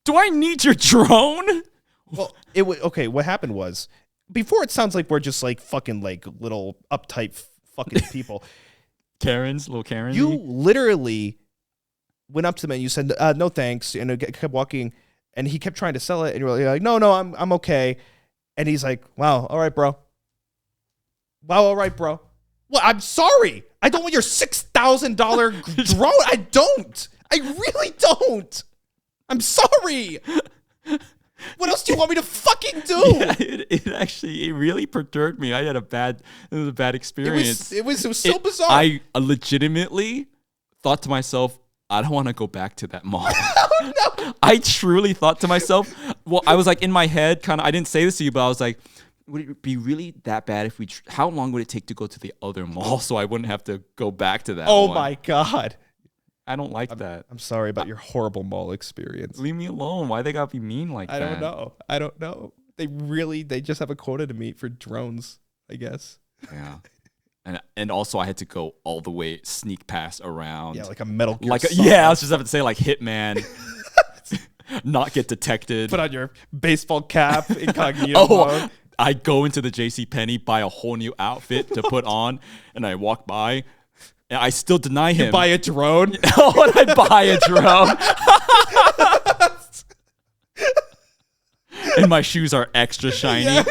Do I need your drone? Well, okay. What happened was, before it sounds like we're just like fucking like little uptight fucking people. Little Karens. You literally went up to them and you said, no thanks, and it kept walking, and he kept trying to sell it, and you're like, no, I'm okay. And he's like, wow, all right, bro. Well, I'm sorry. I don't want your $6,000 drone. I don't. I really don't. I'm sorry. What else do you want me to fucking do? Yeah, it really perturbed me. I had a bad experience. It was so bizarre. I legitimately thought to myself, I don't want to go back to that mall. Oh, no. I truly thought to myself, well, I was like in my head, kind of, I didn't say this to you, but I was like, would it be really that bad if how long would it take to go to the other mall so I wouldn't have to go back to that Oh one? my God. I don't like that. I'm sorry about your horrible mall experience. Leave me alone. Why they gotta be mean like that? I don't know. They just have a quota to meet for drones, I guess. Yeah. and also I had to go all the way sneak past around. Yeah, like a Metal Gear Like Solid. I was just about to say like Hitman, not get detected. Put on your baseball cap, incognito mode. I go into the JCPenney, buy a whole new outfit to put on, and I walk by, and I still deny him. Buy a drone. Oh, and I buy a drone. And my shoes are extra shiny.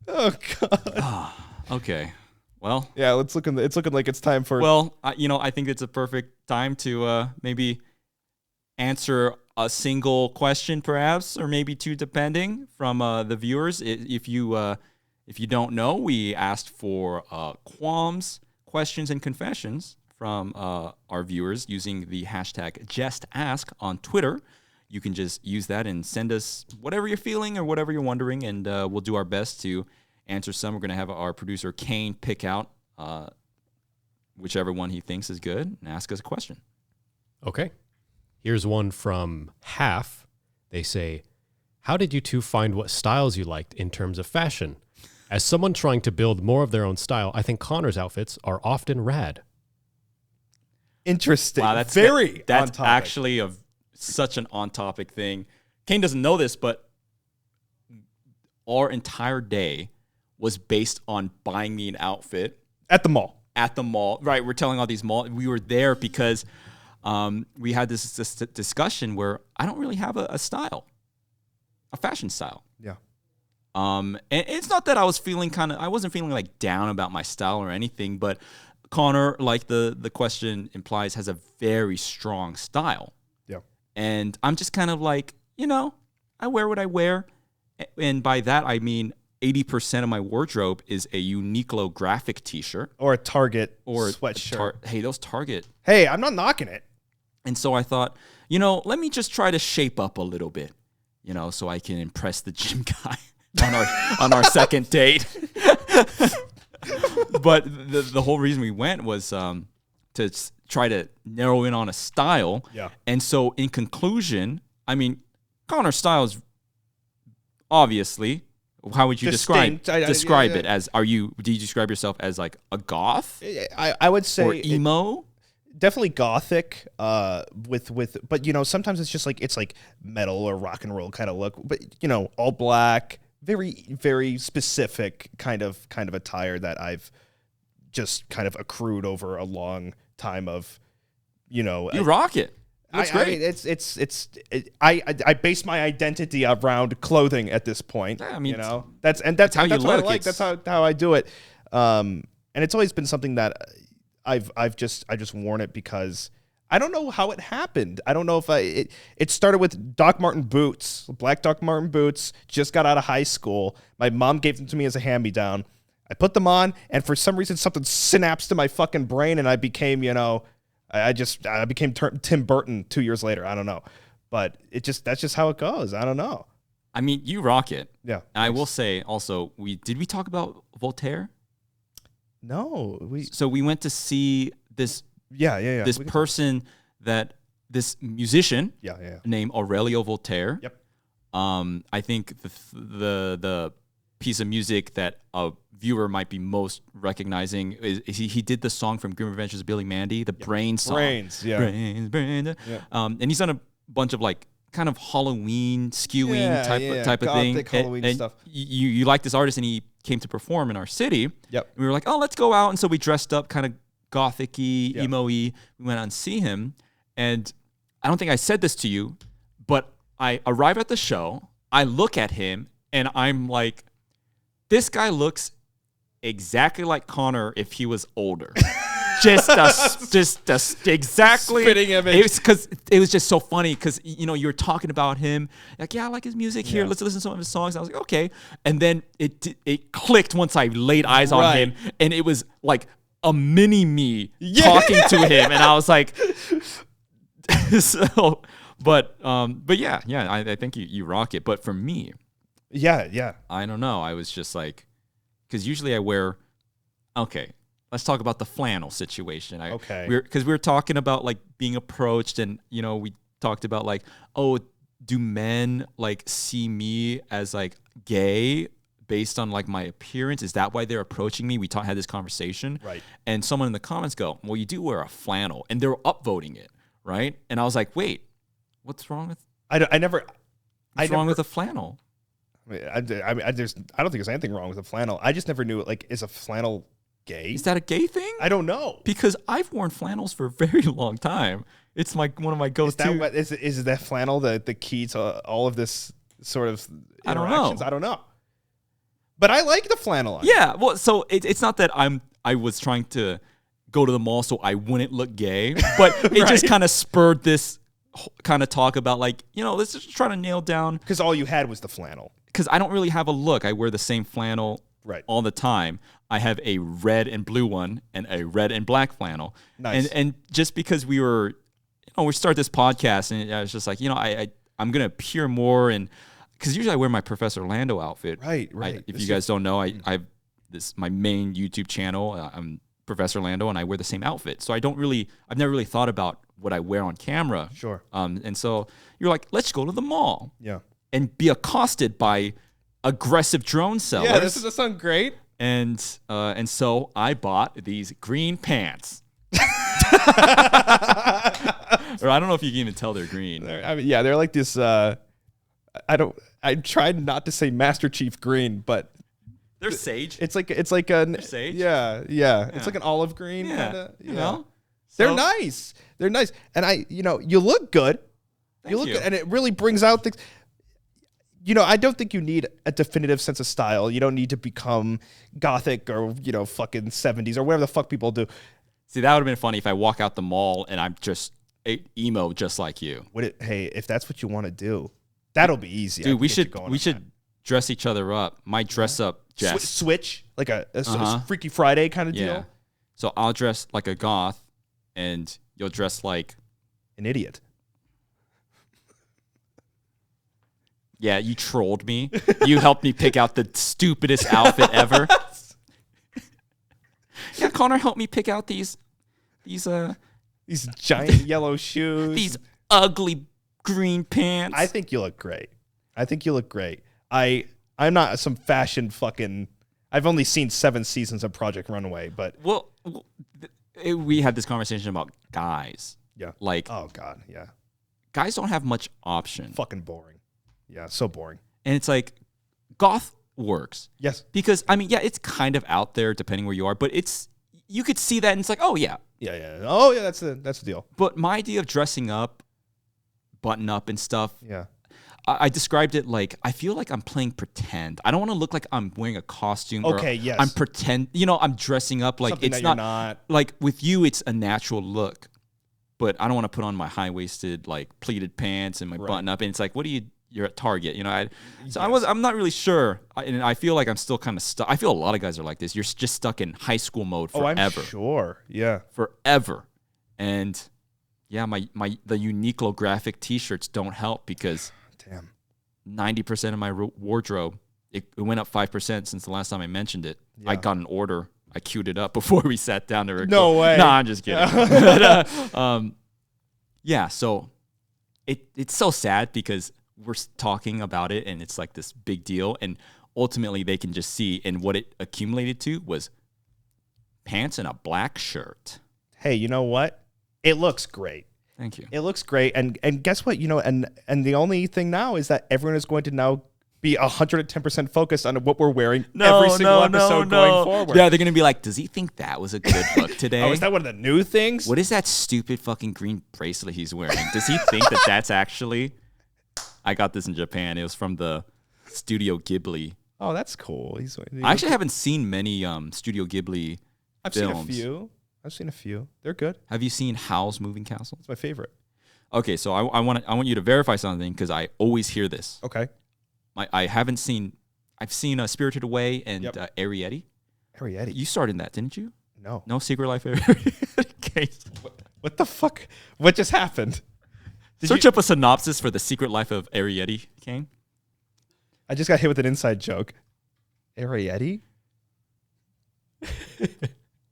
Oh God. Okay. Well. Yeah, it's looking like it's time for. Well, I think it's a perfect time to maybe answer a single question, perhaps, or maybe two, depending from the viewers. If you don't know, we asked for qualms, questions, and confessions from our viewers using the hashtag JestAsk on Twitter. You can just use that and send us whatever you're feeling or whatever you're wondering, and we'll do our best to answer some. We're going to have our producer, Kane, pick out whichever one he thinks is good and ask us a question. Okay. Here's one from Half. They say, how did you two find what styles you liked in terms of fashion? As someone trying to build more of their own style, I think Connor's outfits are often rad. Interesting. Wow, that's actually such an on-topic thing. Kane doesn't know this, but our entire day was based on buying me an outfit at the mall. At the mall, right? We're telling all these malls. We were there because we had this discussion where I don't really have a style, a fashion style. Yeah. And it's not that I wasn't feeling like down about my style or anything, but Connor, like the question implies, has a very strong style. Yeah. And I'm just kind of like, I wear what I wear. And by that, I mean 80% of my wardrobe is a Uniqlo graphic t-shirt. Or a Target or sweatshirt. Hey, those Target. Hey, I'm not knocking it. And so I thought, let me just try to shape up a little bit, so I can impress the gym guy on our second date. But the whole reason we went was to try to narrow in on a style. Yeah. And so in conclusion, I mean, Connor's style is obviously, how would you describe it as? Do you describe yourself as like a goth? I would say or emo. Definitely gothic. But sometimes it's just like metal or rock and roll kind of look. But all black, very very specific kind of attire that I've just kind of accrued over a long time of. You rock it. That's great. I base my identity around clothing at this point. Yeah, I mean, that's how you look. What I like. That's how I do it. And it's always been something that I've just worn it because I don't know how it happened. I don't know if it started with Doc Marten boots, black Doc Marten boots. Just got out of high school. My mom gave them to me as a hand-me-down. I put them on, and for some reason, something synapsed to my fucking brain, and I became I became Tim Burton 2 years later. I don't know, but that's just how it goes. I don't know. I mean, you rock it. Yeah. I will say also, did we talk about Voltaire? No, So we went to see this. Yeah. This person this musician. Yeah. Named Aurelio Voltaire. Yep. I think the piece of music that a viewer might be most recognizing is he did the song from Grim Adventures of Billy Mandy, the Brains song. Brains. Yeah. And he's done a bunch of like kind of Halloween skewing type of thing. Halloween stuff. You like this artist, and he came to perform in our city. Yep. And we were like, oh, let's go out. And so we dressed up kind of gothic-y, emo-y. We went out and see him. And I don't think I said this to you, but I arrive at the show. I look at him, and I'm like, this guy looks exactly like Connor if he was older. just exactly. Spitting image. It was because it was just so funny because you were talking about him, like, yeah, I like his music. Here, let's listen to some of his songs. And I was like, okay, and then it clicked once I laid eyes on him, and it was like a mini me talking to him, and I was like, so. But yeah, I think you rock it. But for me, yeah, I don't know. I was just like, because usually I wear. Okay, let's talk about the flannel situation. Because we were talking about like being approached, and we talked about like, oh, do men like see me as like gay based on like my appearance? Is that why they're approaching me? We had this conversation. Right. And someone in the comments go, well, you do wear a flannel. And they were upvoting it, right? And I was like, wait, what's wrong with what's wrong with a flannel? I don't think there's anything wrong with a flannel. I just never knew, like, is a flannel gay? Is that a gay thing? I don't know. Because I've worn flannels for a very long time. It's like one of my go-to. Is that flannel the key to all of this sort of interactions? I don't know. But I like the flannel on. Yeah, well, so it's not that I was trying to go to the mall so I wouldn't look gay, but it just kind of spurred this kind of talk about, like, let's just try to nail down. Because all you had was the flannel. Because I don't really have a look. I wear the same flannel all the time. I have a red and blue one and a red and black flannel. Nice. And just because we were, we start this podcast, and I was just like, I'm going to appear more, and because usually I wear my Professor Lando outfit. Right. If you guys don't know, I've my main YouTube channel. I'm Professor Lando, and I wear the same outfit. So I've never really thought about what I wear on camera. Sure. And so you're like, let's go to the mall. Yeah. And be accosted by aggressive drone sellers. Yeah, this sounds great. And so I bought these green pants. Or I don't know if you can even tell they're green. They're like this. I tried not to say Master Chief green, but they're sage. It's like a sage. Yeah. It's like an olive green. Yeah. Kinda. They're nice. They're nice, and you look good. Thank you. Good, and it really brings out things. I don't think you need a definitive sense of style. You don't need to become gothic or, fucking 70s or whatever the fuck people do. See, that would have been funny if I walk out the mall and I'm just emo just like you. Hey, if that's what you want to do, that'll be easy. Dude, we should dress each other up. My dress up, Jest. Switch, like a Freaky Friday kind of deal. Yeah. So I'll dress like a goth and you'll dress like an idiot. Yeah, you trolled me. You helped me pick out the stupidest outfit ever. Yeah, Connor helped me pick out these giant yellow shoes. These ugly green pants. I think you look great. I'm not some fashion fucking. I've only seen 7 seasons of Project Runway, but we had this conversation about guys. Yeah. Like, oh god, yeah. Guys don't have much option. Fucking boring. Yeah, so boring. And it's like, goth works. Yes. Because, it's kind of out there depending where you are, but you could see that and it's like, oh, yeah. Yeah. Oh, yeah, that's the deal. But my idea of dressing up, button up and stuff, yeah, I described it like, I feel like I'm playing pretend. I don't want to look like I'm wearing a costume. Okay, yes. I'm I'm dressing up like something it's that you're not. Like with you, it's a natural look. But I don't want to put on my high-waisted, like, pleated pants and my button up. And it's like, you're at Target, I'm not really sure, and I feel like I'm still kind of stuck. I feel a lot of guys are like this. You're just stuck in high school mode forever. Oh, I'm sure. Yeah, forever. And yeah, the Uniqlo graphic T-shirts don't help because 90% of my wardrobe it went up 5% since the last time I mentioned it. Yeah. I got an order. I queued it up before we sat down to record. No way. No, I'm just kidding. Yeah, so it's so sad because we're talking about it and it's like this big deal, and ultimately they can just see, and what it accumulated to was pants and a black shirt. Hey, you know what? It looks great. Thank you. It looks great, and guess what? And the only thing now is that everyone is going to now be 110% focused on what we're wearing every single episode going forward. Yeah, they're going to be like, does he think that was a good look today? Oh, is that one of the new things? What is that stupid fucking green bracelet he's wearing? Does he think that that's actually... I got this in Japan. It was from the Studio Ghibli. Oh, that's cool. I actually haven't seen many Studio Ghibli films. I've seen a few. They're good. Have you seen Howl's Moving Castle? It's my favorite. Okay, so I want you to verify something because I always hear this. Okay. I've seen Spirited Away and Arrietty. Arrietty. You starred in that, didn't you? No. No Secret Life of Arrietty. What the fuck? What just happened? Search up a synopsis for The Secret Life of Arrietty, Kane. I just got hit with an inside joke. Arrietty?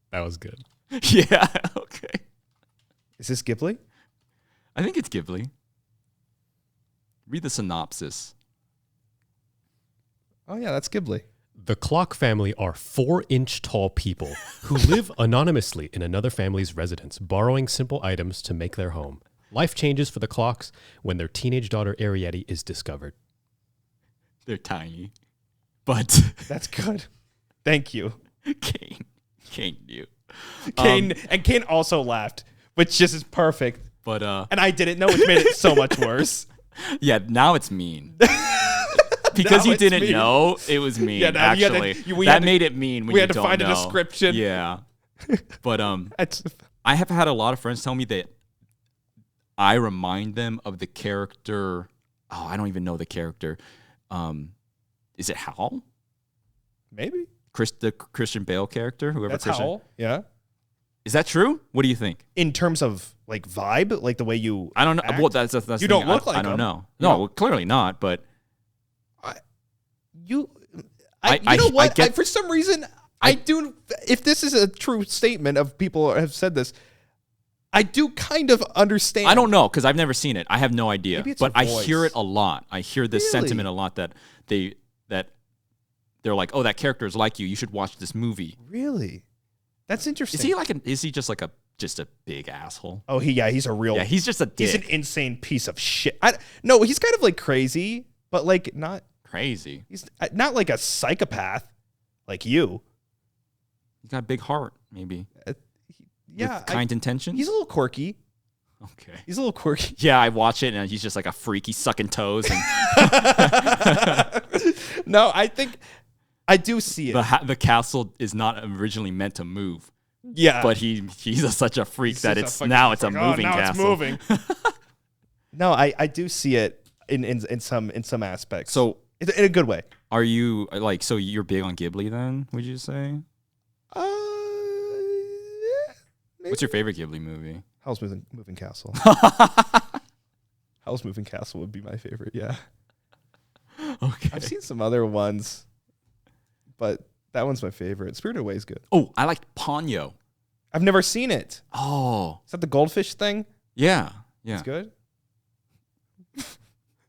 That was good. Yeah, okay. Is this Ghibli? I think it's Ghibli. Read the synopsis. Oh, yeah, that's Ghibli. The Clock family are 4-inch tall people who live anonymously in another family's residence, borrowing simple items to make their home. Life changes for the Clocks when their teenage daughter Ariete is discovered. They're tiny, but That's good. Thank you. Kane knew. Kane also laughed, which just is perfect. But And I didn't know, which made it so much worse. yeah, now it's mean. Because Now you it's didn't mean. know, it was mean. Yeah, now you had to- actually, we that had to- made it mean. When we you had to don't find a know. description. Yeah, but That's I have had a lot of friends tell me that I remind them of the character. Oh, I don't even know the character. Is it Hal? maybe. The Christian Bale character? Whoever That's Christian. how. Yeah. Is that true? What do you think? In terms of like vibe, like the way you I don't know. act? Well, that's the You thing. don't look like I don't him. know. You No, don't- well, clearly not. But you I know what? get- For some reason I do, if this is a true statement of people have said this, I do kind of understand. I don't know because I've never seen it. I have no idea. Maybe it's But a I hear voice. it a lot. I hear this Really? sentiment a lot that they're like, "Oh, that character is like you. You should watch this movie." Really? That's interesting. Is he just like a big asshole? Oh, he's a real Yeah, he's just a dick. he's an insane piece of shit. No, he's kind of like crazy, but like not Crazy. he's not like a psychopath like you. He's got a big heart, maybe. Yeah, With kind intentions. he's a little quirky. Okay. He's a little quirky. Yeah, I watch it and he's just like a freak. He's sucking toes and No, I think I do see it. the castle is not originally meant to move. Yeah, But he's such a freak He's that just it's fucking- now it's a like, oh, moving now castle. It's moving. No, I do see it in some aspects. So in a good way. are you like so you're big on Ghibli then? Would you say? Yeah, maybe. What's your favorite Ghibli movie? Howl's Moving Castle? Howl's Moving Castle would be my favorite. Yeah, Okay. I've seen some other ones, but that one's my favorite. Spirited Away is good. Oh, I liked Ponyo. I've never seen it. Oh, Is that the goldfish thing? yeah. Yeah. It's good.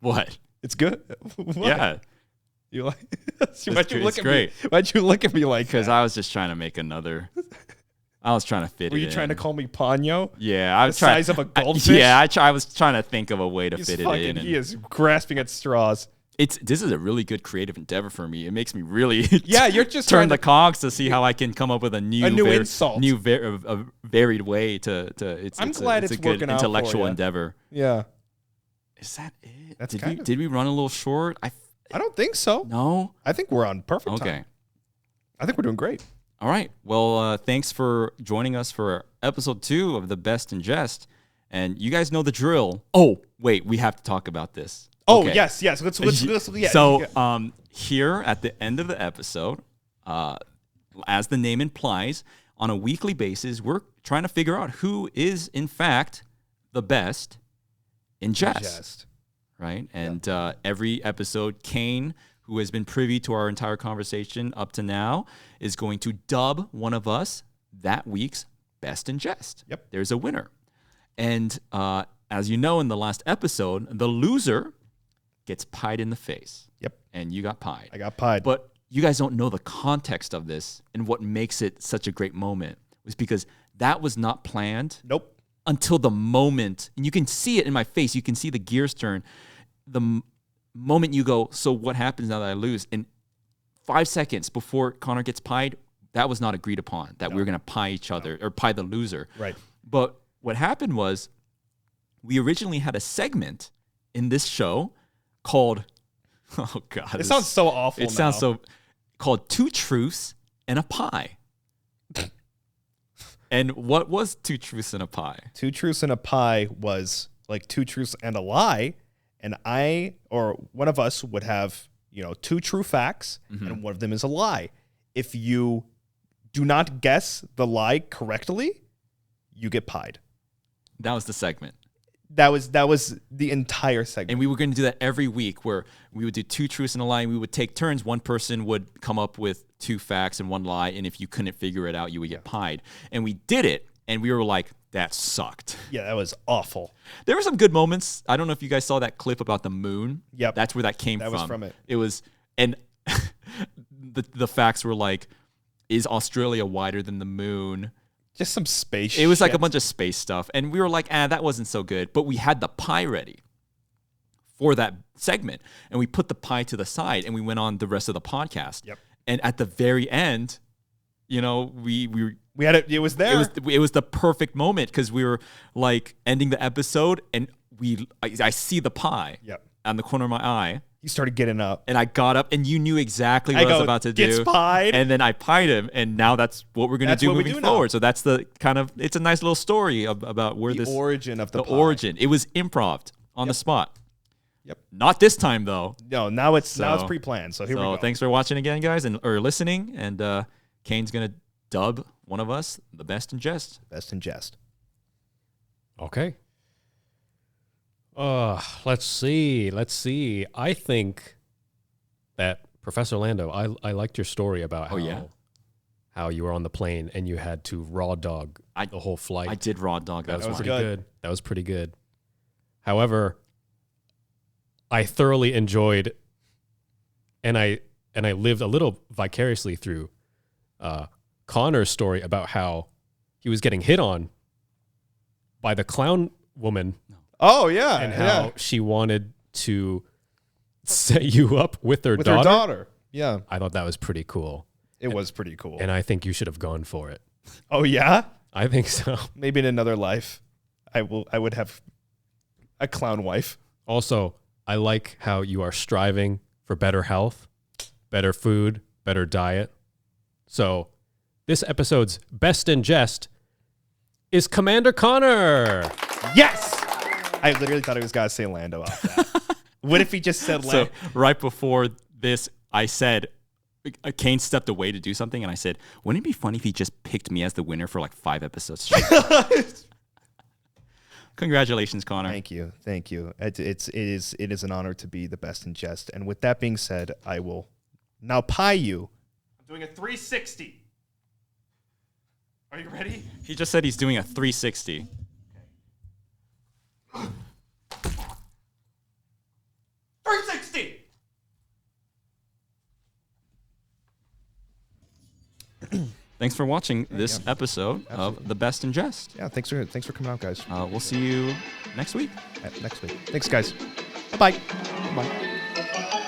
What? It's good. What? Yeah. You like? It's great. Why'd you look at me like Because that? I was just trying to make another. I was trying to fit Were it you trying to in. call me Ponyo? Yeah, I was the trying. size of a I goldfish? I was trying to think of a way to He's fit it fucking. in. and He is grasping at straws. this is a really good creative endeavor for me. It makes me really Yeah, you're just turn trying the to- cogs to see how I can come up with a new insult. a varied way to it's. I'm it's glad it's it's a good working out for intellectual ya. endeavor. Yeah, Is that it? That's did kind we of- did we run a little short? I don't think so. No. I think we're on perfect Okay. time. I think we're doing great. All right. Well, thanks for joining us for episode 2 of the Best in Jest. And you guys know the drill. Oh, wait, we have to talk about this. Oh Okay. yes. Let's yeah. So, yeah. Here at the end of the episode, as the name implies, on a weekly basis, we're trying to figure out who is, in fact, the best in jest. Jest. Right? And every episode, Kane, who has been privy to our entire conversation up to now, is going to dub one of us that week's Best in Jest. Yep. There's a winner. And as you know, in the last episode, the loser gets pied in the face. Yep. And you got pied. I got pied. But you guys don't know the context of this and what makes it such a great moment was because that was not planned Nope. until the moment, and you can see it in my face. You can see the gears turn. The moment you go, so what happens now that I lose? And 5 seconds before Connor gets pied, that was not agreed upon, that we were going to pie each other or pie the loser. Right. But what happened was we originally had a segment in this show called, oh God. It sounds so awful. It sounds so, called Two Truths and a Pie. And what was Two Truths and a Pie? Two truths and a pie was like two truths and a lie, and I or one of us would have, two true facts, and one of them is a lie. If you do not guess the lie correctly, you get pied. That was the segment. That was the entire segment. And we were going to do that every week where we would do two truths and a lie. And we would take turns. One person would come up with two facts and one lie. And if you couldn't figure it out, you would get pied. And we did it. And we were like, that sucked. Yeah, that was awful. There were some good moments. I don't know if you guys saw that clip about the moon. Yep. That's where that came from. That was from it. It was, and the facts were like, is Australia wider than the moon? Just some space It was like a shit. bunch of space stuff. And we were like, that wasn't so good. But we had the pie ready for that segment. And we put the pie to the side and we went on the rest of the podcast. Yep. And at the very end, you know, we had it was there. it was the perfect moment because we were like ending the episode and I see the pie Yep. on the corner of my eye. He started getting up. And I got up, and you knew exactly what I was about to do. Gets pied. And then I pied him, and now that's what we're going to do moving forward. So that's the kind of, it's a nice little story about where The origin of the pie. origin. It was improv on the spot. Yep. Not this time, though. No, now it's pre-planned. So here we go. Thanks for watching again, guys, or listening. And Kane's going to dub one of us the best in jest. Best in jest. Okay. Let's see. I think that Professor Lando, I liked your story about how you were on the plane and you had to raw dog the whole flight. I did raw dog. That was fine. pretty good. That was pretty good. However, I thoroughly enjoyed, and I lived a little vicariously through Connor's story about how he was getting hit on by the clown woman. Oh yeah, and how she wanted to set you up with her daughter. Her daughter. Yeah, I thought that was pretty cool. It was pretty cool. And I think you should have gone for it. Oh yeah, I think so. Maybe in another life, I would have a clown wife. Also, I like how you are striving for better health, better food, better diet. So, this episode's best in jest is Commander Connor. Yes. I literally thought he was gonna say Lando out there. What if he just said Lando? So right before this, I said, Kane stepped away to do something, and I said, wouldn't it be funny if he just picked me as the winner for like 5 episodes straight? Congratulations, Connor. Thank you. It is an honor to be the best in jest. And with that being said, I will now pie you. I'm doing a 360. Are you ready? He just said he's doing a 360. Thanks for watching this episode of The Best in Jest. Yeah, thanks for coming out, guys. We'll see you next week. Next week. Thanks, guys. Bye-bye. Bye.